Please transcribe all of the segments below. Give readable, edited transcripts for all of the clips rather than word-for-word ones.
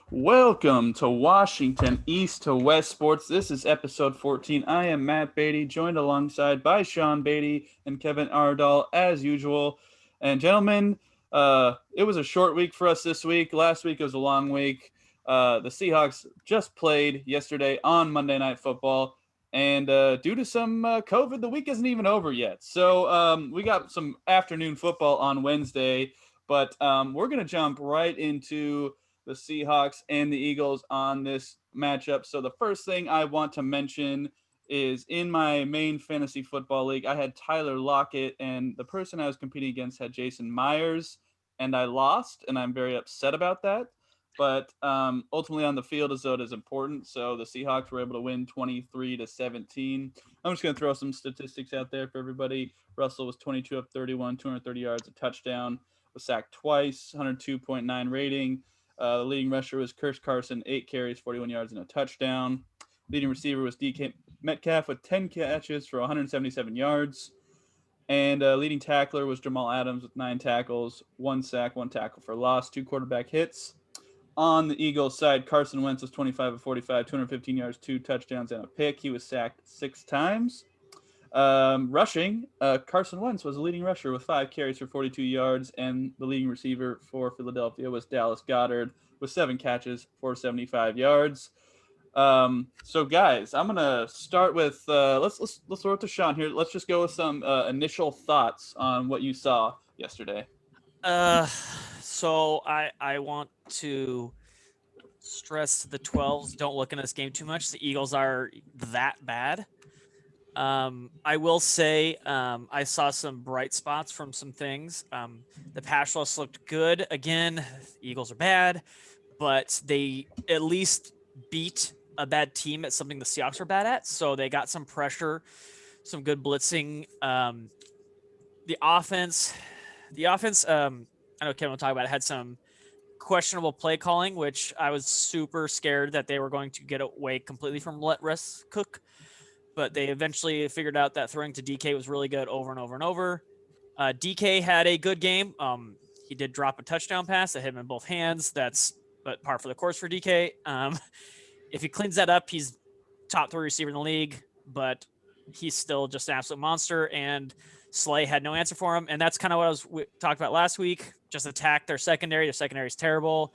Welcome to Washington East to West Sports. This is episode 14. I am Matt Beatty, joined alongside by Sean Beatty and Kevin Ardall as usual. And gentlemen, it was a short week for us this week. Last week it was a long week. The Seahawks just played yesterday on Monday Night Football. And due to some COVID, the week isn't even over yet. So we got some afternoon football on Wednesday. But we're going to jump right into the Seahawks and the Eagles on this matchup. So the first thing I want to mention is in my main fantasy football league, I had Tyler Lockett, and the person I was competing against had Jason Myers, and I lost, and I'm very upset about that. But ultimately on the field is what is important. So the Seahawks were able to win 23-17. I'm just going to throw some statistics out there for everybody. Russell was 22 of 31, 230 yards, a touchdown, was sacked twice, 102.9 rating. The leading rusher was Chris Carson, 8 carries, 41 yards, and a touchdown. Leading receiver was DK Metcalf with 10 catches for 177 yards. And leading tackler was Jamal Adams with 9 tackles, 1 sack, 1 tackle for loss, 2 quarterback hits. On the Eagles side, Carson Wentz was 25 of 45, 215 yards, 2 touchdowns, and a pick. He was sacked 6 times. Rushing, Carson Wentz was the leading rusher with 5 carries for 42 yards, and the leading receiver for Philadelphia was Dallas Goedert with 7 catches for 75 yards. So guys, I'm gonna start with let's throw it to Sean here. Let's just go with some initial thoughts on what you saw yesterday. So I want to stress to the 12s, don't look in this game too much. The Eagles are that bad. I will say I saw some bright spots from some things. The pass rush looked good. Again, the Eagles are bad, but they at least beat a bad team at something the Seahawks are bad at. So they got some pressure, some good blitzing. The offense, I know Kevin will talk about it, had some questionable play calling, which I was super scared that they were going to get away completely from let Russ cook. But they eventually figured out that throwing to DK was really good over and over and over. DK had a good game. He did drop a touchdown pass that hit him in both hands. That's but par for the course for DK. If he cleans that up, he's top 3 receiver in the league, but he's still just an absolute monster. And Slay had no answer for him. And that's kind of what we talked about last week. Just attack their secondary. Their secondary is terrible.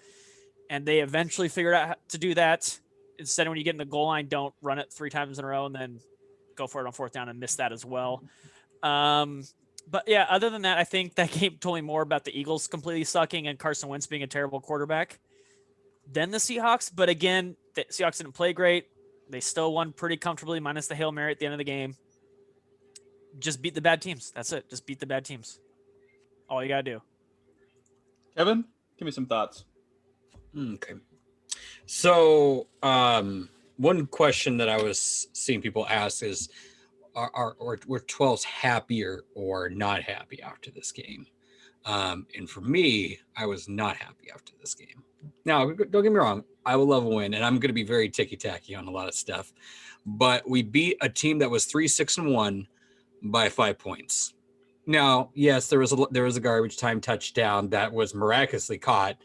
And they eventually figured out how to do that. Instead, when you get in the goal line, don't run it 3 times in a row and then go for it on 4th down and miss that as well. But yeah, other than that, I think that game told me more about the Eagles completely sucking and Carson Wentz being a terrible quarterback than the Seahawks. But again, the Seahawks didn't play great. They still won pretty comfortably, minus the Hail Mary at the end of the game. Just beat the bad teams. That's it. Just beat the bad teams. All you got to do. Kevin, give me some thoughts. Okay. So one question that I was seeing people ask is, were 12s happier or not happy after this game? And for me, I was not happy after this game. Now, don't get me wrong. I will love a win, and I'm going to be very ticky-tacky on a lot of stuff. But we beat a team that was 3-6-1 by 5 points. Now, yes, there was a garbage time touchdown that was miraculously caught.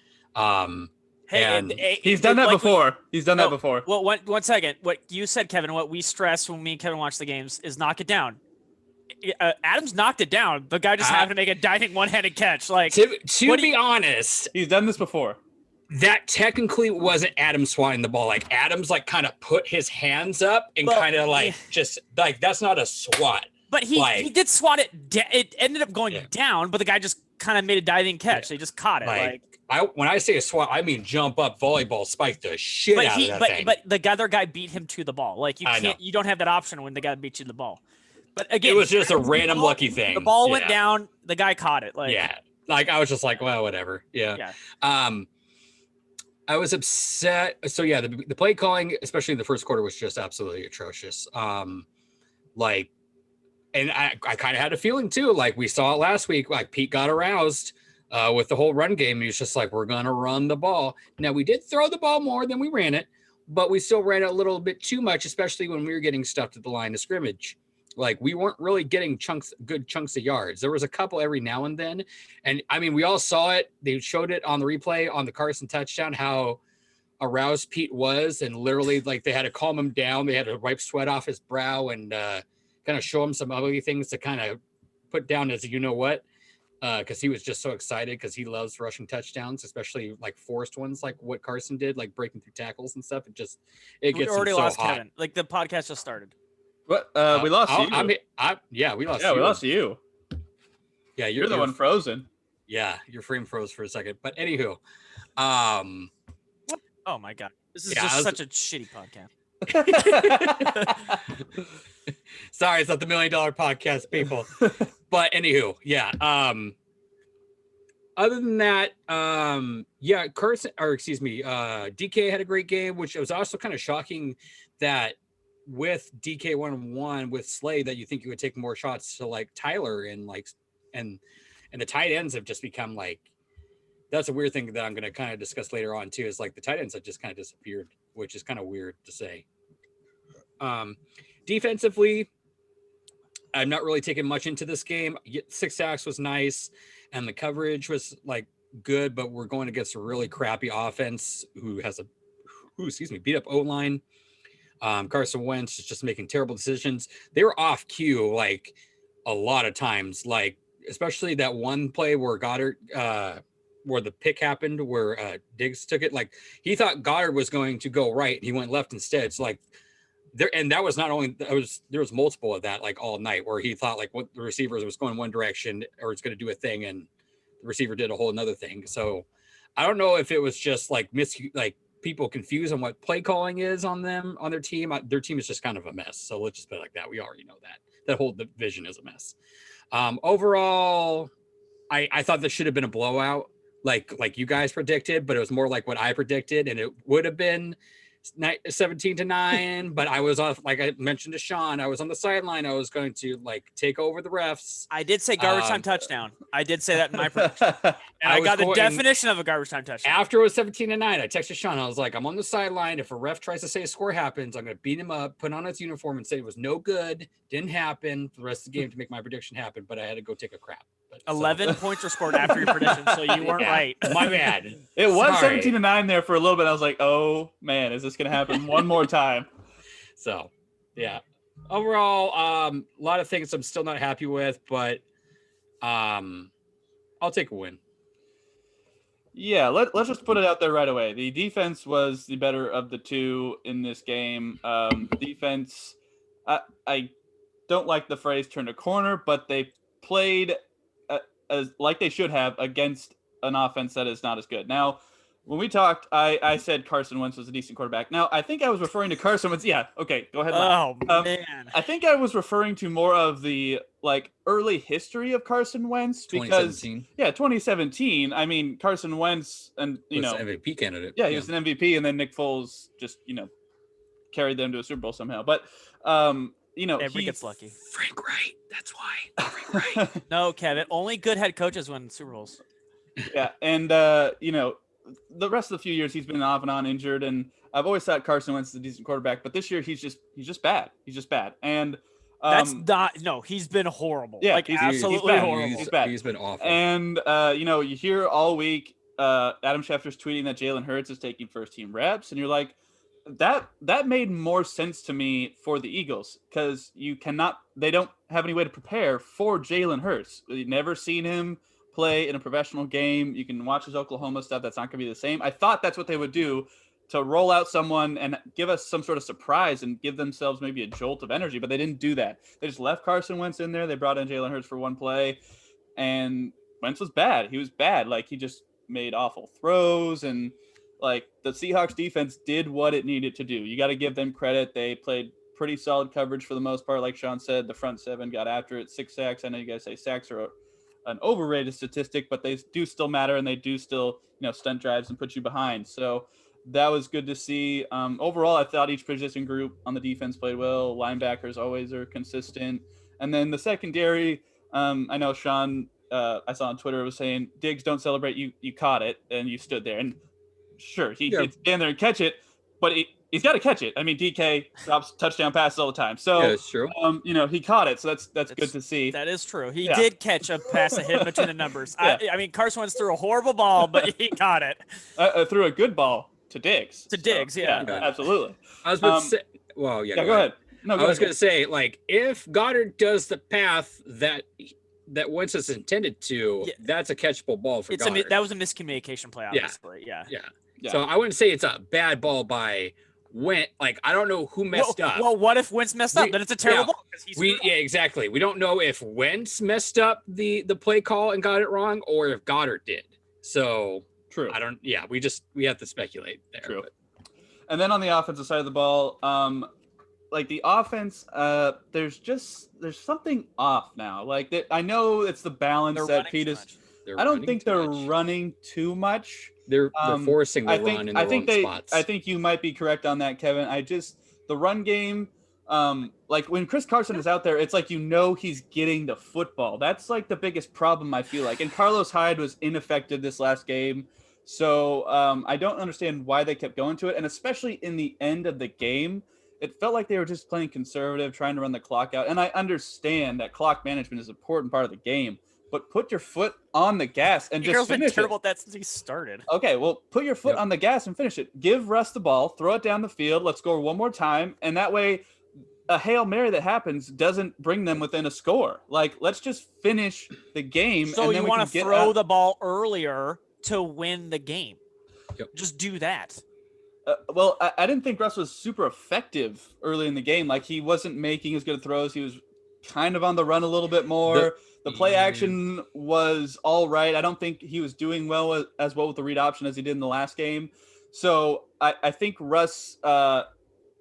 He's done that before. He's done that before. Well, one second. What you said, Kevin, what we stress when me and Kevin watch the games is knock it down. Adams knocked it down. The guy just happened to make a diving one-handed catch. Like to be honest, he's done this before. That technically wasn't Adams swatting the ball. Like Adams, kind of put his hands up and kind of just that's not a swat. But he did swat it. It ended up going down, but the guy just kind of made a diving catch. Yeah. They just caught it. When I say a swat, I mean jump up, volleyball, spike the shit out of that thing. But the other guy beat him to the ball. You don't have that option when the guy beats you to the ball. But again, it was just a random lucky thing. The ball went down. The guy caught it. I was just like, well, whatever. Yeah. I was upset. So yeah, the play calling, especially in the first quarter, was just absolutely atrocious. And I kind of had a feeling too. We saw it last week. Pete got aroused with the whole run game. He was just like, we're gonna run the ball. Now we did throw the ball more than we ran it, but we still ran it a little bit too much, especially when we were getting stuffed at the line of scrimmage. We weren't really getting good chunks of yards. There was a couple every now and then. And I mean, we all saw it. They showed it on the replay on the Carson touchdown, how aroused Pete was, and literally like they had to calm him down. They had to wipe sweat off his brow and kind of show him some ugly things to kind of put down as you know what, because he was just so excited because he loves rushing touchdowns, especially like forced ones like what Carson did, like breaking through tackles and stuff. It We gets already him so lost hot. Kevin. Like the podcast just started. What? We lost you. Yeah, we lost. Yeah, you. we lost you. Yeah, You're the one frozen. Yeah, your frame froze for a second. But anywho, Oh my god, this is Yeah, just I was- such a shitty podcast. sorry, it's not the $1 Million Podcast, people. But anywho, yeah. Other than that, yeah, Carson, or excuse me, DK had a great game, which was also kind of shocking that with DK 1-1 with Slade, that you think you would take more shots to like Tyler and the tight ends have just become like, that's a weird thing that I'm going to kind of discuss later on too, is like the tight ends have just kind of disappeared, which is kind of weird to say. Defensively, I'm not really taking much into this game. 6 sacks was nice, and the coverage was like good, but we're going against a really crappy offense who has beat up O-line. Carson Wentz is just making terrible decisions. They were off cue like a lot of times, like especially that one play where Goddard, where the pick happened, where Diggs took it. Like he thought Goddard was going to go right, and he went left instead. So like there, and that was not only there was multiple of that like all night where he thought like what the receivers was going one direction or it's going to do a thing, and the receiver did a whole another thing. So I don't know if it was just like people confused on what play calling is on their team. Their team is just kind of a mess. So let's just put it like that. We already know that whole division is a mess. Overall, I thought this should have been a blowout, like you guys predicted, but it was more like what I predicted, and it would have been 17-9. But I was off, like I mentioned to Sean, I was on the sideline. I was going to like take over the refs. I did say garbage time touchdown. I did say that in my prediction. And I got the definition of a garbage time touchdown. After it was 17-9, I texted Sean. I was like, I'm on the sideline. If a ref tries to say a score happens, I'm going to beat him up, put on his uniform, and say it was no good, didn't happen for the rest of the game to make my prediction happen. But I had to go take a crap. 11 points were scored after your prediction, so you weren't right. My bad. It was 17-9 there for a little bit. I was like, oh man, is this going to happen one more time? So, yeah. Overall, a lot of things I'm still not happy with, but I'll take a win. Yeah, let's just put it out there right away. The defense was the better of the two in this game. Defense, I don't like the phrase turn a corner, but they played as like they should have against an offense that is not as good. Now, when we talked, I said Carson Wentz was a decent quarterback. Now, I think I was referring to Carson Wentz. Yeah, okay, go ahead. Oh, man. I think I was referring to more of the like early history of Carson Wentz because 2017. I mean, Carson Wentz and an MVP candidate. Yeah, he was an MVP, and then Nick Foles just carried them to a Super Bowl somehow. But Everybody gets lucky. Frank Wright. That's why. Frank Wright. No, Kevin. Only good head coaches win Super Bowls. Yeah, and the rest of the few years he's been off and on injured, and I've always thought Carson Wentz is a decent quarterback, but this year he's just bad. He's just bad, and that's not. No, he's been horrible. Yeah, like absolutely he's horrible. He's bad. He's been awful. And you hear all week Adam Schefter's tweeting that Jalen Hurts is taking first team reps, and you're like, that made more sense to me for the Eagles because they don't have any way to prepare for Jalen Hurts. You've never seen him play in a professional game. You can watch his Oklahoma stuff. That's not going to be the same. I thought that's what they would do to roll out someone and give us some sort of surprise and give themselves maybe a jolt of energy, but they didn't do that. They just left Carson Wentz in there. They brought in Jalen Hurts for one play, and Wentz was bad. He was bad. Like, he just made awful throws, and like the Seahawks defense did what it needed to do. You got to give them credit. They played pretty solid coverage for the most part. Like Sean said, the front seven got after it. 6 sacks. I know you guys say sacks are an overrated statistic, but they do still matter, and they do still, stunt drives and put you behind. So that was good to see. Overall, I thought each position group on the defense played well. Linebackers always are consistent. And then the secondary, I know Sean, I saw on Twitter, was saying, Diggs, don't celebrate. You caught it, and you stood there. And sure, he could stand there and catch it, but he's got to catch it. I mean, DK drops touchdown passes all the time. So, yeah, that's true. He caught it. So that's good to see. That is true. He did catch a pass that hit between the numbers. Yeah. I mean, Carson Wentz threw a horrible ball, but he caught it. Threw a good ball. to Diggs. To Diggs, yeah. Absolutely. I was about to say, well, yeah, Go ahead. No, I was going to say, like, if Goddard does the path that Wentz is intended to, that's a catchable ball for Goddard. That was a miscommunication play, obviously. Yeah. So I wouldn't say it's a bad ball by Wentz. Like, I don't know who messed up. Well, what if Wentz messed up? Then it's a terrible ball. Exactly. We don't know if Wentz messed up the play call and got it wrong, or if Goddard did. So true. We have to speculate there. True. But. And then on the offensive side of the ball, like the offense, there's something off now. Like I know it's the balance that Pete is. I don't think they're running too much. They're forcing the run in the wrong spots. I think you might be correct on that, Kevin. The run game, like when Chris Carson is out there, it's like he's getting the football. That's like the biggest problem, I feel like. And Carlos Hyde was ineffective this last game. So I don't understand why they kept going to it. And especially in the end of the game, it felt like they were just playing conservative, trying to run the clock out. And I understand that clock management is an important part of the game. But put your foot on the gas and just finish it. Terrible at that since he started. Okay, well, put your foot on the gas and finish it. Give Russ the ball, throw it down the field. Let's score one more time. And that way, a Hail Mary that happens doesn't bring them within a score. Like, let's just finish the game. So and then you want to throw the ball earlier to win the game. Yep. Just do that. Well, I didn't think Russ was super effective early in the game. Like, he wasn't making as good throws. He was kind of on the run a little bit more. The play action was all right. I don't think he was doing as well with the read option as he did in the last game. So I think Russ,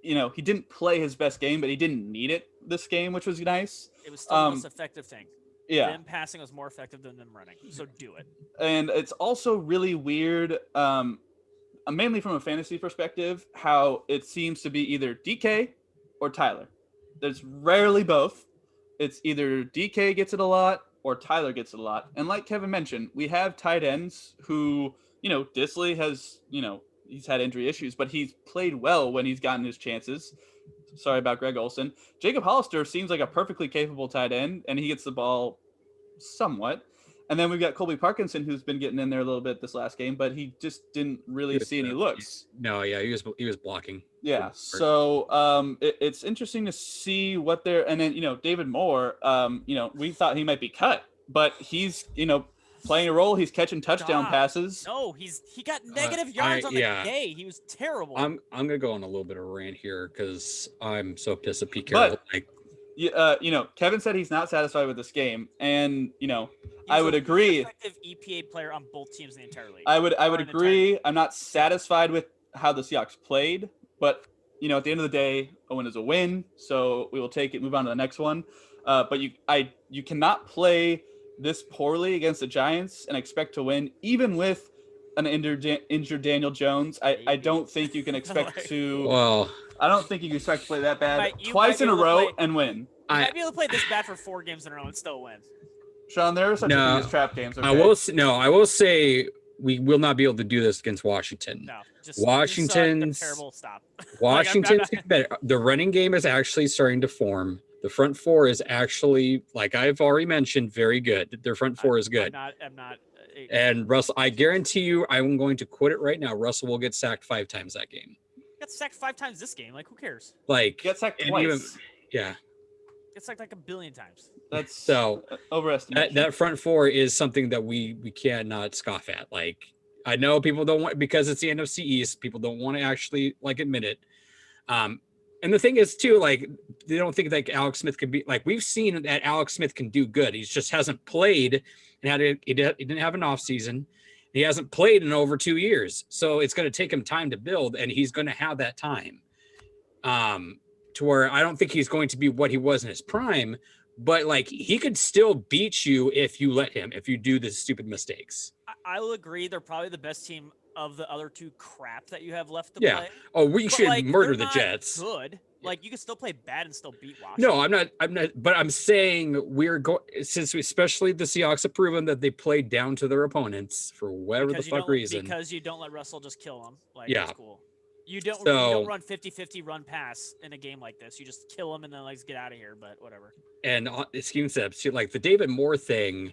he didn't play his best game, but he didn't need it this game, which was nice. It was still the most effective thing. Yeah. Them passing was more effective than them running. So do it. And it's also really weird, mainly from a fantasy perspective, how it seems to be either DK or Tyler. There's rarely both. It's either DK gets it a lot or Tyler gets it a lot. And like Kevin mentioned, we have tight ends who, Disley has, he's had injury issues, but he's played well when he's gotten his chances. Sorry about Greg Olsen. Jacob Hollister seems like a perfectly capable tight end, and he gets the ball somewhat. And then we've got Colby Parkinson, who's been getting in there a little bit this last game, but he just didn't really see any looks. No, yeah, he was blocking. Yeah, so it's interesting to see what they're – and then, David Moore, we thought he might be cut, but he's, playing a role. He's catching touchdown passes. No, he got negative yards on the day. He was terrible. I'm going to go on a little bit of a rant here because I'm so pissed at Pete Carroll. Kevin said he's not satisfied with this game, and I would agree. Effective EPA player on both teams in the entire league. I would agree. I'm not satisfied with how the Seahawks played, but at the end of the day, a win is a win. So we will take it, move on to the next one. But you cannot play this poorly against the Giants and expect to win, even with an injured Daniel Jones. I don't think you can expect to. Well, I don't think you can expect to play that bad twice in a row and win. You might be able to play this bad for 4 games in a row and still win. Sean, there are such a thing as trap games. Okay? I will say we will not be able to do this against Washington. No, just Washington's terrible stop. Washington's better. The running game is actually starting to form. The front four is actually, like I've already mentioned, very good. Their front four is good. I'm not. And Russell, I guarantee you, I'm going to quote it right now. Russell will get sacked 5 times that game. Got sacked 5 times this game. Like, who cares? Like, get sacked twice. Yeah. Get sacked like 1 billion times. That's so overestimated. That front four is something that we cannot scoff at. Like, I know people don't want, because it's the NFC East, people don't want to actually admit it. And the thing is too, like, they don't think like Alex Smith can be, like, we've seen that Alex Smith can do good. He just hasn't played and he didn't have an off season. He hasn't played in over 2 years. So it's going to take him time to build, and he's going to have that time. To where I don't think he's going to be what he was in his prime, but like he could still beat you if you let him, if you do the stupid mistakes. I will agree. They're probably the best team of the other 2 crap that you have left to play. Oh, we should murder the Jets. Good. Like, you can still play bad and still beat Washington. No, I'm not. But I'm saying we're going, since especially the Seahawks have proven that they play down to their opponents for whatever the fuck reason. Because you don't let Russell just kill them. Like, yeah. That's cool. You don't run 50-50 run pass in a game like this. You just kill them and then get out of here, but whatever. And it seems that like the David Moore thing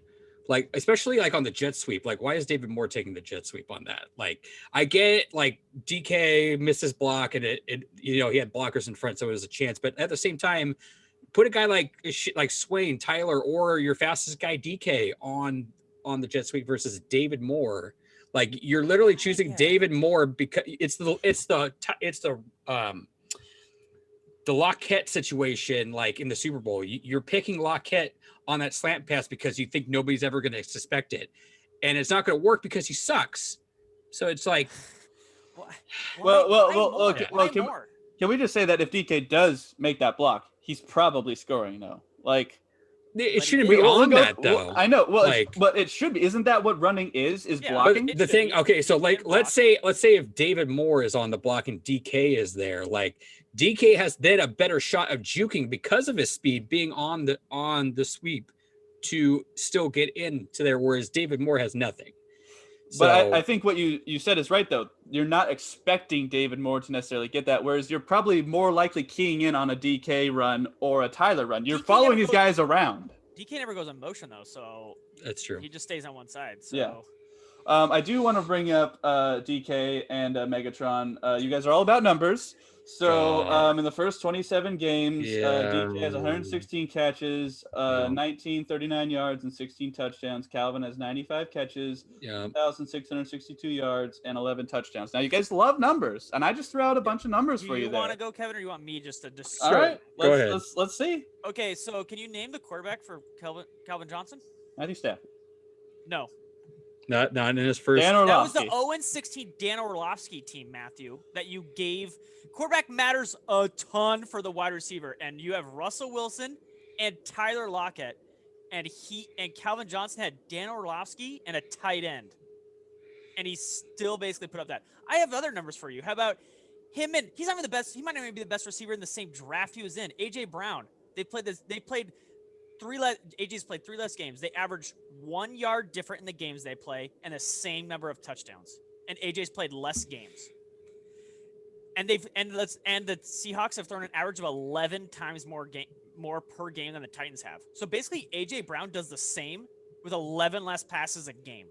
Like, especially like on the jet sweep. Like, why is David Moore taking the jet sweep on that? Like, I get like DK missed his block and it he had blockers in front, so it was a chance. But at the same time, put a guy like Swain, Tyler, or your fastest guy DK on the jet sweep versus David Moore. Like, you're literally choosing David Moore because it's the Lockett situation, like in the Super Bowl. You're picking Lockett on that slant pass because you think nobody's ever going to suspect it, and it's not going to work because he sucks. So it's like, okay. Can we just say that if DK does make that block, he's probably scoring though? Like, it shouldn't be on that though. I know. Well, but it should be. Isn't that what running is blocking? But the thing, okay, so like let's say if David Moore is on the block and DK is there, like DK has then a better shot of juking because of his speed being on the sweep to still get into there, whereas David Moore has nothing. But I think what you said is right, though. You're not expecting David Moore to necessarily get that, whereas you're probably more likely keying in on a DK run or a Tyler run. You're following these guys around. DK never goes in motion, though, so that's true. He just stays on one side. So. Yeah. I do want to bring up DK and Megatron. You guys are all about numbers. So in the first 27 games, DK has 116 catches, 1939 yards, and 16 touchdowns. Calvin has 95 catches, 1,662 yards, and 11 touchdowns. Now, you guys love numbers, and I just threw out a bunch of numbers for you there. Do you want to go, Kevin, or you want me just to All right, go ahead. Let's see. Okay, so can you name the quarterback for Calvin Johnson? Matthew Stafford. No. Not in his first. Dan Orlovsky. That was the 0-16 Dan Orlovsky team, Matthew, that you gave. Quarterback matters a ton for the wide receiver, and you have Russell Wilson and Tyler Lockett, and Calvin Johnson had Dan Orlovsky and a tight end, and he still basically put up that. I have other numbers for you. How about him? And he's not even the best. He might not even be the best receiver in the same draft he was in. AJ Brown. They played. AJ's played 3 less games. They averaged 1 yard different in the games they play and the same number of touchdowns. And AJ's played less games. And the Seahawks have thrown an average of 11 times more per game than the Titans have. So basically, AJ Brown does the same with 11 less passes a game.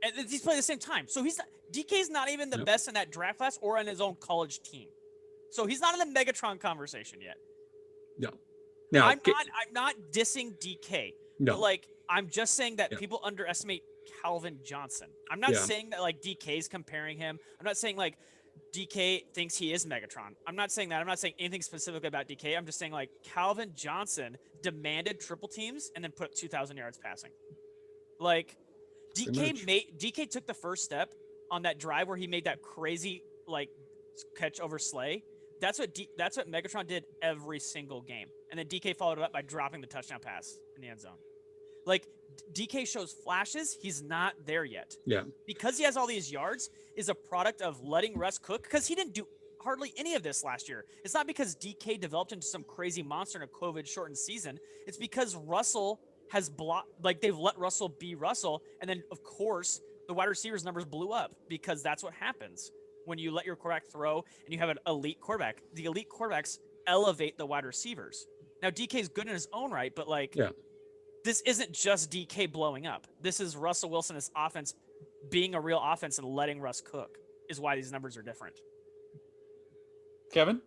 And he's playing at the same time. So DK's not even the best in that draft class or on his own college team. So he's not in the Megatron conversation yet. No, I'm not dissing DK. No, but like I'm just saying that people underestimate Calvin Johnson. I'm not saying that like DK's comparing him. I'm not saying like DK thinks he is Megatron. I'm not saying that. I'm not saying anything specific about DK. I'm just saying like Calvin Johnson demanded triple teams and then put up 2,000 yards passing. Like DK took the first step on that drive where he made that crazy like catch over Slay. That's what Megatron did every single game. And then DK followed it up by dropping the touchdown pass in the end zone. Like, DK shows flashes. He's not there yet. Yeah. Because he has all these yards is a product of letting Russ cook because he didn't do hardly any of this last year. It's not because DK developed into some crazy monster in a COVID-shortened season. It's because Russell has they've let Russell be Russell. And then, of course, the wide receivers numbers blew up because that's what happens when you let your quarterback throw and you have an elite quarterback. The elite quarterbacks elevate the wide receivers. Now, DK's good in his own right, but this isn't just DK blowing up. This is Russell Wilson's offense being a real offense and letting Russ cook is why these numbers are different. Kevin?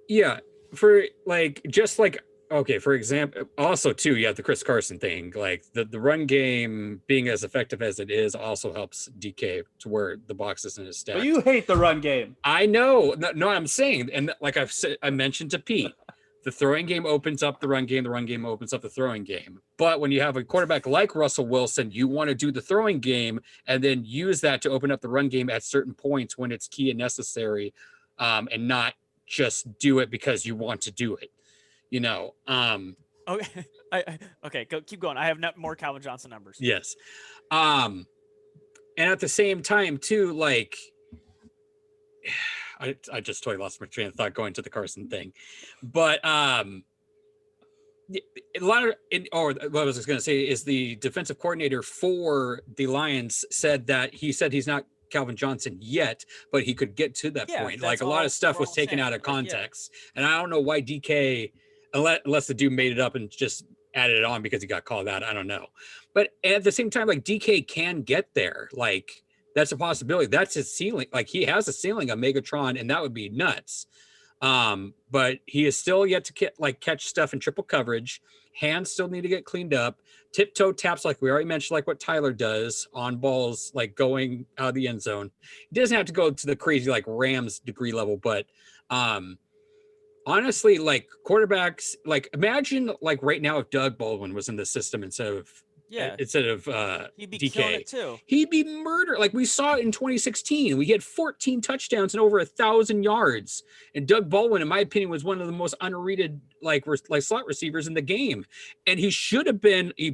Yeah, for example, also too, you have the Chris Carson thing. Like the run game being as effective as it is also helps DK to where the box isn't as stacked. But you hate the run game. I know. No, I'm saying, and like I mentioned to Pete, the throwing game opens up the run game. The run game opens up the throwing game. But when you have a quarterback like Russell Wilson, you want to do the throwing game and then use that to open up the run game at certain points when it's key and necessary, and not just do it because you want to do it. Okay. Okay. Keep going. I have more Calvin Johnson numbers. Yes. And at the same time too, like I just totally lost my train of thought going to the Carson thing, but what I was going to say is the defensive coordinator for the Lions said he's not Calvin Johnson yet, but he could get to that point. Like a lot of stuff was taken out of context, and I don't know why DK, unless the dude made it up and just added it on because he got called out. I don't know. But at the same time, like DK can get there. Like that's a possibility. That's his ceiling. Like he has a ceiling of Megatron, and that would be nuts. But he is still yet to catch stuff in triple coverage. Hands still need to get cleaned up. Tiptoe taps, like we already mentioned, like what Tyler does on balls, like going out of the end zone. He doesn't have to go to the crazy like Rams degree level, but honestly, like quarterbacks, like imagine like right now if Doug Baldwin was in the system instead of he'd be killing DK, it too. he'd be murdered. Like we saw it in 2016. We had 14 touchdowns and over 1,000 yards. And Doug Baldwin, in my opinion, was one of the most underrated like slot receivers in the game. And he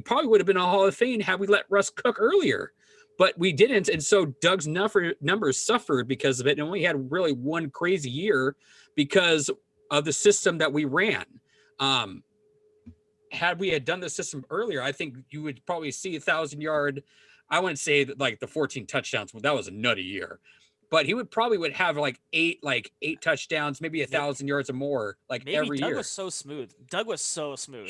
probably would have been a Hall of Fame had we let Russ cook earlier. But we didn't. And so Doug's numbers suffered because of it. And only had really one crazy year because of the system that we ran. Had we had done the system earlier, I think you would probably see 1,000-yard. I wouldn't say that like the 14 touchdowns, that was a nutty year, but he would have like eight touchdowns, maybe 1,000 yards or more, like maybe every Doug year. was so smooth. Doug was so smooth.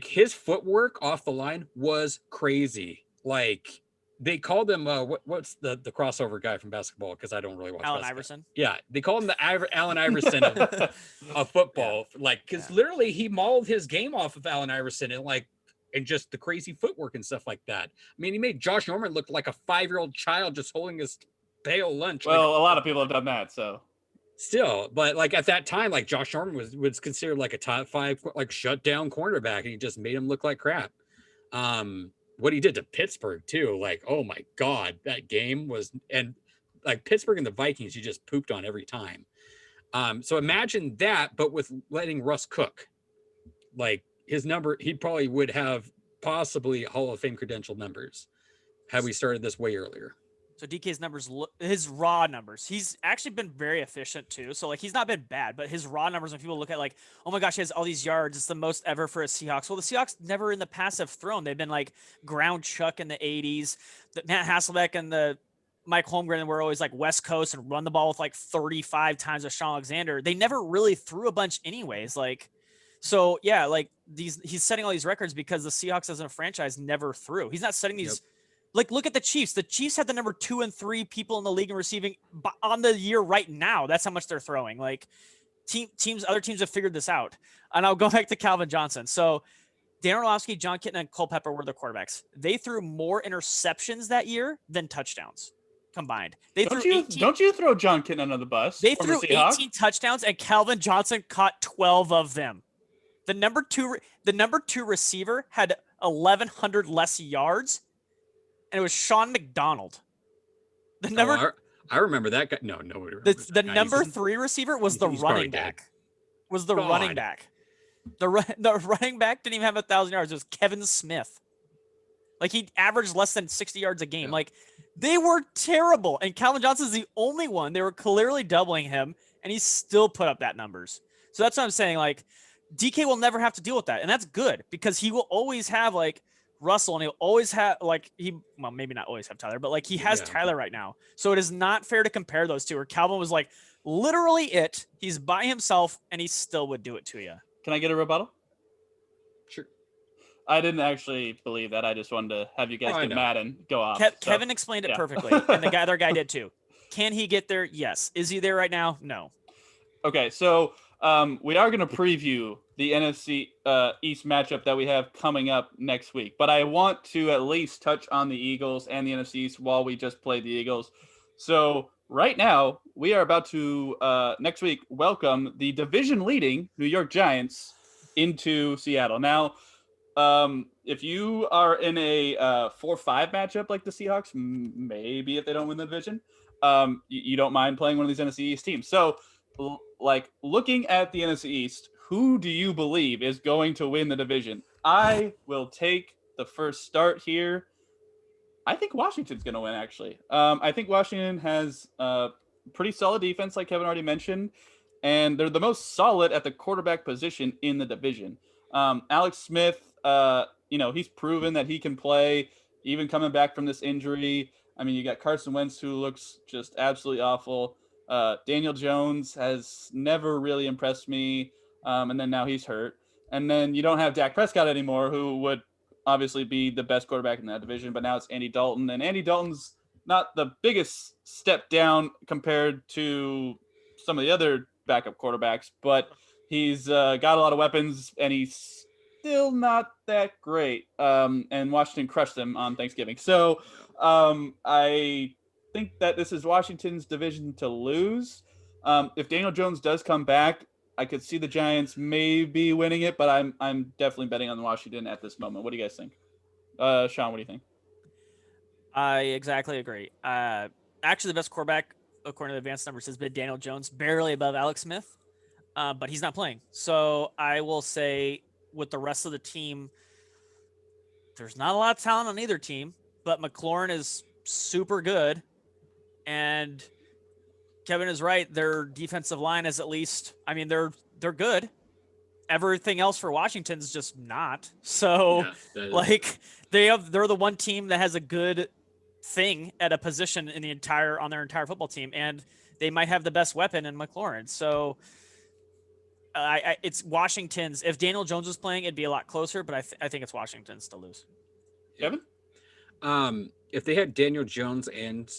His footwork off the line was crazy. Like they called him what's the crossover guy from basketball, because I don't really watch Allen basketball. Iverson. Yeah, they call him the Allen Iverson of football. Yeah. Like because literally he modeled his game off of Allen Iverson and just the crazy footwork and stuff like that. I mean, he made Josh Norman look like a 5-year-old child just holding his pale lunch. Well, a lot of people have done that, so still, but like at that time, like Josh Norman was considered like a top 5 like shutdown cornerback, and he just made him look like crap. What he did to Pittsburgh too, like, oh my God, that game was, and like Pittsburgh and the Vikings, you just pooped on every time. So imagine that, but with letting Russ cook, like his number, he probably would have possibly Hall of Fame credential numbers had we started this way earlier. So DK's numbers, his raw numbers, he's actually been very efficient too. So like he's not been bad, but his raw numbers, when people look at like, oh my gosh, he has all these yards, it's the most ever for a Seahawks. Well, the Seahawks never in the past have thrown. They've been like ground chuck in the 80s. Matt Hasselbeck and the Mike Holmgren were always like West Coast and run the ball with like 35 times with Sean Alexander. They never really threw a bunch anyways. Like, so yeah, like he's setting all these records because the Seahawks as a franchise never threw. He's not setting these. Yep. Like, look at the Chiefs. The Chiefs had the number 2 and 3 people in the league in receiving on the year right now. That's how much they're throwing. Like, other teams have figured this out. And I'll go back to Calvin Johnson. So, Dan Orlovsky, John Kitna, and Culpepper were the quarterbacks. They threw more interceptions that year than touchdowns combined. Don't you throw John Kitna under the bus? They threw 18 touchdowns, and Calvin Johnson caught 12 of them. The number two receiver had 1,100 less yards. And it was Sean McDonald. I remember that guy. No, nobody remembers the number 3 receiver was the running back. Running back. The running back didn't even have 1,000 yards. It was Kevin Smith. Like he averaged less than 60 yards a game. Yeah. Like they were terrible. And Calvin Johnson's the only one. They were clearly doubling him, and he still put up that numbers. So that's what I'm saying. Like DK will never have to deal with that, and that's good because he will always have like Russell, and he'll always have maybe not always have Tyler, but like he has Tyler right now. So it is not fair to compare those two, where Calvin was like literally he's by himself and he still would do it to you. Can I get a rebuttal? Sure. I didn't actually believe that. I just wanted to have you guys get mad and go off. Kevin explained it perfectly, and the other guy did too. Can he get there? Yes. Is he there right now? No. Okay, so we are going to preview the NFC East matchup that we have coming up next week. But I want to at least touch on the Eagles and the NFC East while we just played the Eagles. So right now, we are about to, next week, welcome the division-leading New York Giants into Seattle. Now, if you are in a 4-5 matchup like the Seahawks, maybe if they don't win the division, you don't mind playing one of these NFC East teams. So, like, looking at the NFC East, who do you believe is going to win the division? I will take the first start here. I think Washington's going to win, actually. I think Washington has a pretty solid defense, like Kevin already mentioned, and they're the most solid at the quarterback position in the division. Alex Smith, he's proven that he can play, even coming back from this injury. I mean, you got Carson Wentz, who looks just absolutely awful. Daniel Jones has never really impressed me. And then now he's hurt. And then you don't have Dak Prescott anymore, who would obviously be the best quarterback in that division. But now it's Andy Dalton. And Andy Dalton's not the biggest step down compared to some of the other backup quarterbacks, but he's got a lot of weapons, and he's still not that great. And Washington crushed them on Thanksgiving. So I think that this is Washington's division to lose. If Daniel Jones does come back, I could see the Giants maybe winning it, but I'm definitely betting on Washington at this moment. What do you guys think? Sean, what do you think? I exactly agree. Actually, the best quarterback, according to the advanced numbers, has been Daniel Jones, barely above Alex Smith, but he's not playing. So I will say with the rest of the team, there's not a lot of talent on either team, but McLaurin is super good. And Kevin is right. Their defensive line is at least, I mean, they're good. Everything else for Washington's just not. So like they're the one team that has a good thing at a position in on their entire football team, and they might have the best weapon in McLaurin. So it's Washington's. If Daniel Jones was playing, it'd be a lot closer, but I think it's Washington's to lose. Kevin? If they had Daniel Jones and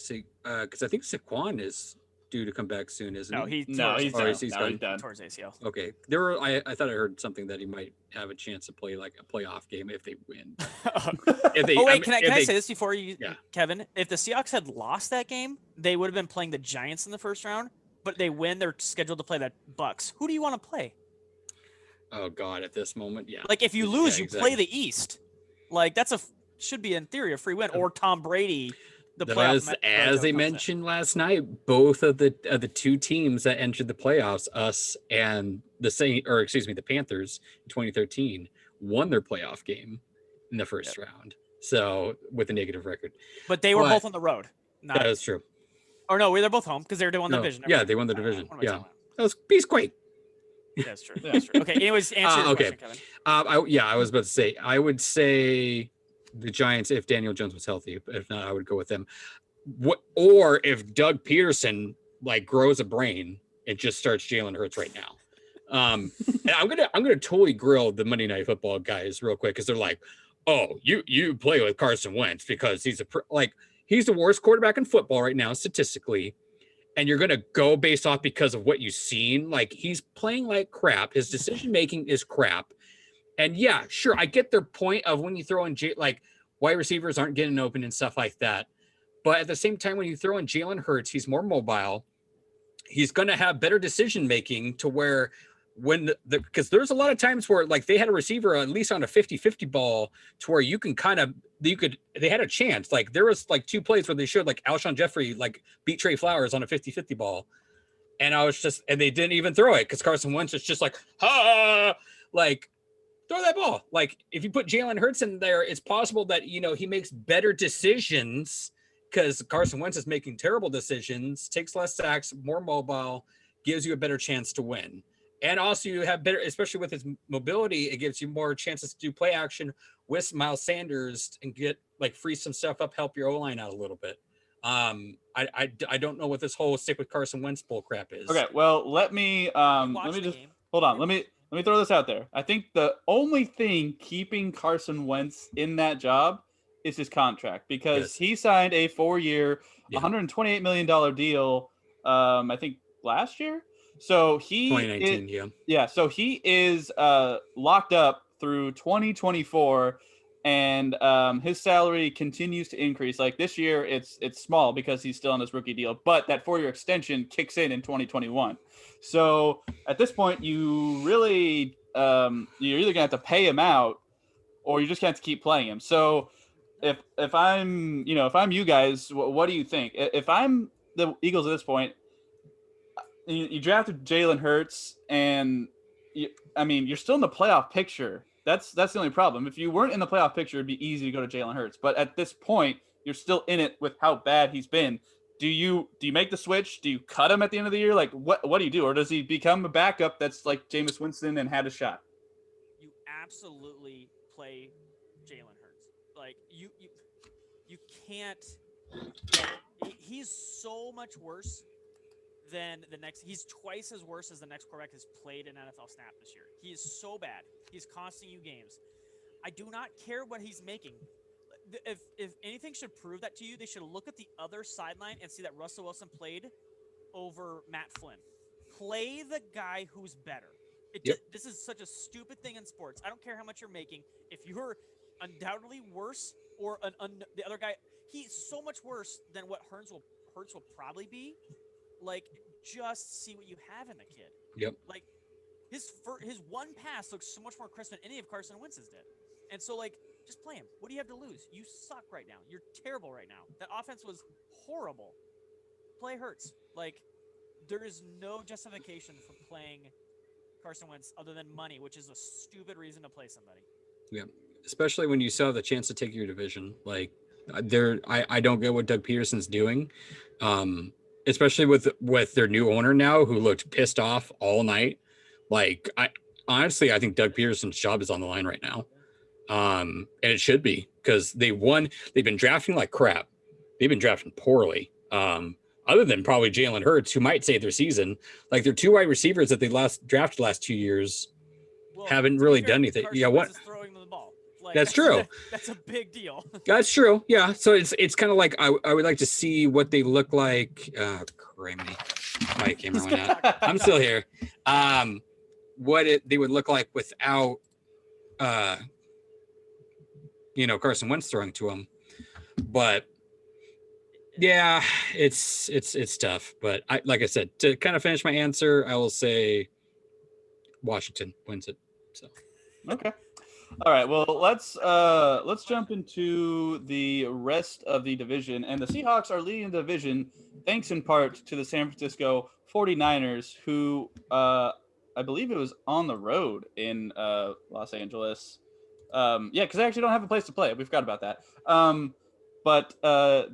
because I think Saquon is due to come back soon, isn't he? He's done. He's done. Towards ACL. Okay, I thought I heard something that he might have a chance to play like a playoff game if they win. Can I say this before you, Kevin? If the Seahawks had lost that game, they would have been playing the Giants in the first round. But they win, they're scheduled to play the Bucks. Who do you want to play? Oh God, at this moment, yeah. Like if you lose, you play the East. Like should be in theory a free win, or Tom Brady. As they mentioned last night, both of the two teams that entered the playoffs, us and the Panthers in 2013, won their playoff game in the first round. So with a negative record, but they were both on the road. That is true. Or no, they're both home because they won the division. Yeah, they won the division. Yeah, that was piece great. That's true. That's true. Okay. Anyways, answer your question, Kevin. I was about to say, I would say the Giants if Daniel Jones was healthy. If not, I would go with them. Or if Doug Peterson like grows a brain and just starts Jalen Hurts right now. And I'm gonna totally grill the Monday Night Football guys real quick because they're like, oh, you play with Carson Wentz because he's the worst quarterback in football right now statistically. And you're going to go based off because of what you've seen. Like he's playing like crap. His decision-making is crap. And yeah, sure. I get their point of when you throw in like wide receivers aren't getting open and stuff like that. But at the same time, when you throw in Jalen Hurts, he's more mobile. He's going to have better decision-making to where because there's a lot of times where like they had a receiver at least on a 50-50 ball to where they had a chance. Like there was like two plays where they showed like Alshon Jeffrey like beat Trey Flowers on a 50-50 ball. And they didn't even throw it because Carson Wentz was just like, like throw that ball. Like if you put Jalen Hurts in there, it's possible that, he makes better decisions because Carson Wentz is making terrible decisions, takes less sacks, more mobile, gives you a better chance to win. And also you have better, especially with his mobility, it gives you more chances to do play action with Miles Sanders and get like free some stuff up, help your O-line out a little bit. I don't know what this whole stick with Carson Wentz bull crap is. Okay, well let me just hold on. Let me throw this out there. I think the only thing keeping Carson Wentz in that job is his contract because he signed a 4-year, $128 million deal. I think last year. So 2019, so he is locked up through 2024, and his salary continues to increase. Like this year, it's small because he's still on his rookie deal, but that 4-year extension kicks in 2021. So at this point, you really you're either gonna have to pay him out, or you're just gonna have to keep playing him. So if I'm you guys, what do you think? If I'm the Eagles at this point. You drafted Jalen Hurts, and you're still in the playoff picture. That's the only problem. If you weren't in the playoff picture, it'd be easy to go to Jalen Hurts. But at this point, you're still in it with how bad he's been. Do you make the switch? Do you cut him at the end of the year? Like what do you do? Or does he become a backup that's like Jameis Winston and had a shot? You absolutely play Jalen Hurts. Like you can't. He's so much worse than the next. He's twice as worse as the next quarterback has played an NFL snap this year. He is so bad. He's costing you games. I do not care what he's making. If anything should prove that to you, they should look at the other sideline and see that Russell Wilson played over Matt Flynn. Play the guy who's better. This is such a stupid thing in sports. I don't care how much you're making. If you're undoubtedly worse or the other guy, he's so much worse than what Hurts will probably be. Like, just see what you have in the kid. Yep. Like, his one pass looks so much more crisp than any of Carson Wentz's did. And so, like, just play him. What do you have to lose? You suck right now. You're terrible right now. That offense was horrible. Play Hurts. Like, there is no justification for playing Carson Wentz other than money, which is a stupid reason to play somebody. Yeah, especially when you still have the chance to take your division. Like, I don't get what Doug Peterson's doing, especially with their new owner now, who looked pissed off all night. Like, I think Doug Peterson's job is on the line right now, and it should be, because they've been drafting like crap. They've been drafting poorly. Other than probably Jalen Hurts, who might save their season. Like, their two wide receivers that they drafted last 2 years haven't really done anything. Carson Wentz is throwing them the ball. Like, that's true. That's a big deal. That's true. Yeah. So it's kind of like I would like to see what they look like. Criminy. My camera went out. I'm still here. What they would look like without, Carson Wentz throwing to them. But yeah, it's tough. But like I said, to kind of finish my answer, I will say Washington wins it. So okay. All right. Well, let's jump into the rest of the division. And the Seahawks are leading the division thanks in part to the San Francisco 49ers, who I believe it was on the road in Los Angeles. Because they actually don't have a place to play. We forgot about that. But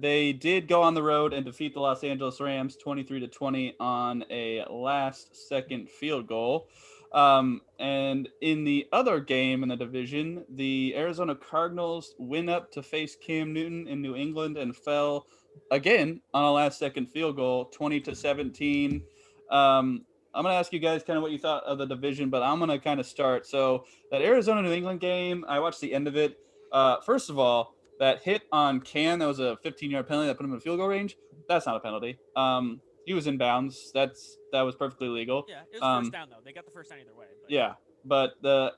they did go on the road and defeat the Los Angeles Rams 23-20 on a last-second field goal. And in the other game in the division, the Arizona Cardinals went up to face Cam Newton in New England and fell again on a last-second field goal, 20-17. I'm going to ask you guys kind of what you thought of the division, but I'm going to kind of start. So that Arizona-New England game, I watched the end of it. First of all, that hit on Cam, that was a 15-yard penalty that put him in field goal range. That's not a penalty. He was in bounds. That was perfectly legal. Yeah, it was first down, though. They got the first down either way. But. Yeah, but the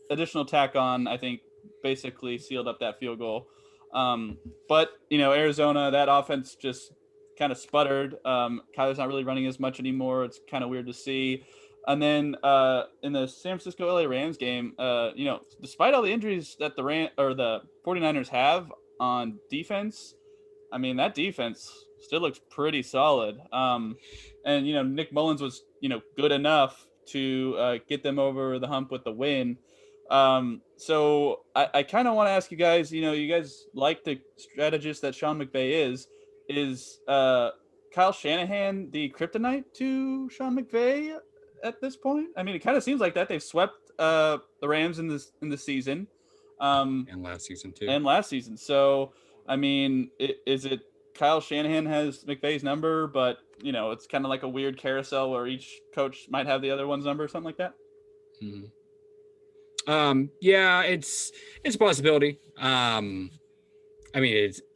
additional tack on, I think, basically sealed up that field goal. But, Arizona, that offense just kind of sputtered. Kyler's not really running as much anymore. It's kind of weird to see. And then in the San Francisco LA Rams game, despite all the injuries that the 49ers have on defense, I mean, that defense still looks pretty solid. And Nick Mullins was, good enough to get them over the hump with the win. So I kind of want to ask you guys, you guys like the strategist that Sean McVay is Kyle Shanahan the kryptonite to Sean McVay at this point? I mean, it kind of seems like that. They've swept the Rams in the season. And last season too. So, I mean, is it Kyle Shanahan has McVay's number, but, it's kind of like a weird carousel where each coach might have the other one's number or something like that? Mm-hmm. Yeah, it's a possibility. I mean,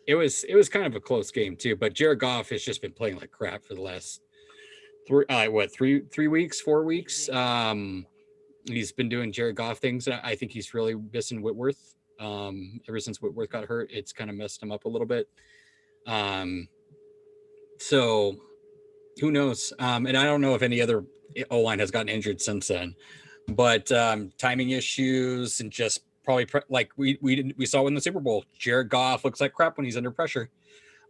it was kind of a close game too, but Jared Goff has just been playing like crap for the last 3 weeks, 4 weeks. He's been doing Jared Goff things. I think he's really missing Whitworth. Ever since Whitworth got hurt, it's kind of messed him up a little bit. So who knows? And I don't know if any other O-line has gotten injured since then, but timing issues and just probably like we saw in the Super Bowl, Jared Goff looks like crap when he's under pressure.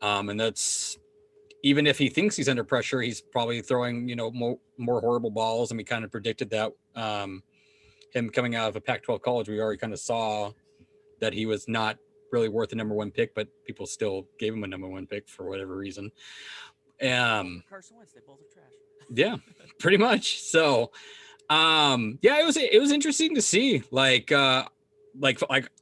And that's, even if he thinks he's under pressure, he's probably throwing, more horrible balls. And we kind of predicted that him coming out of a Pac-12 college, we already kind of saw that he was not really worth the number one pick, but people still gave him a number one pick for whatever reason. Carson Wentz, they both are trash. Yeah, pretty much. So, it was interesting to see, like I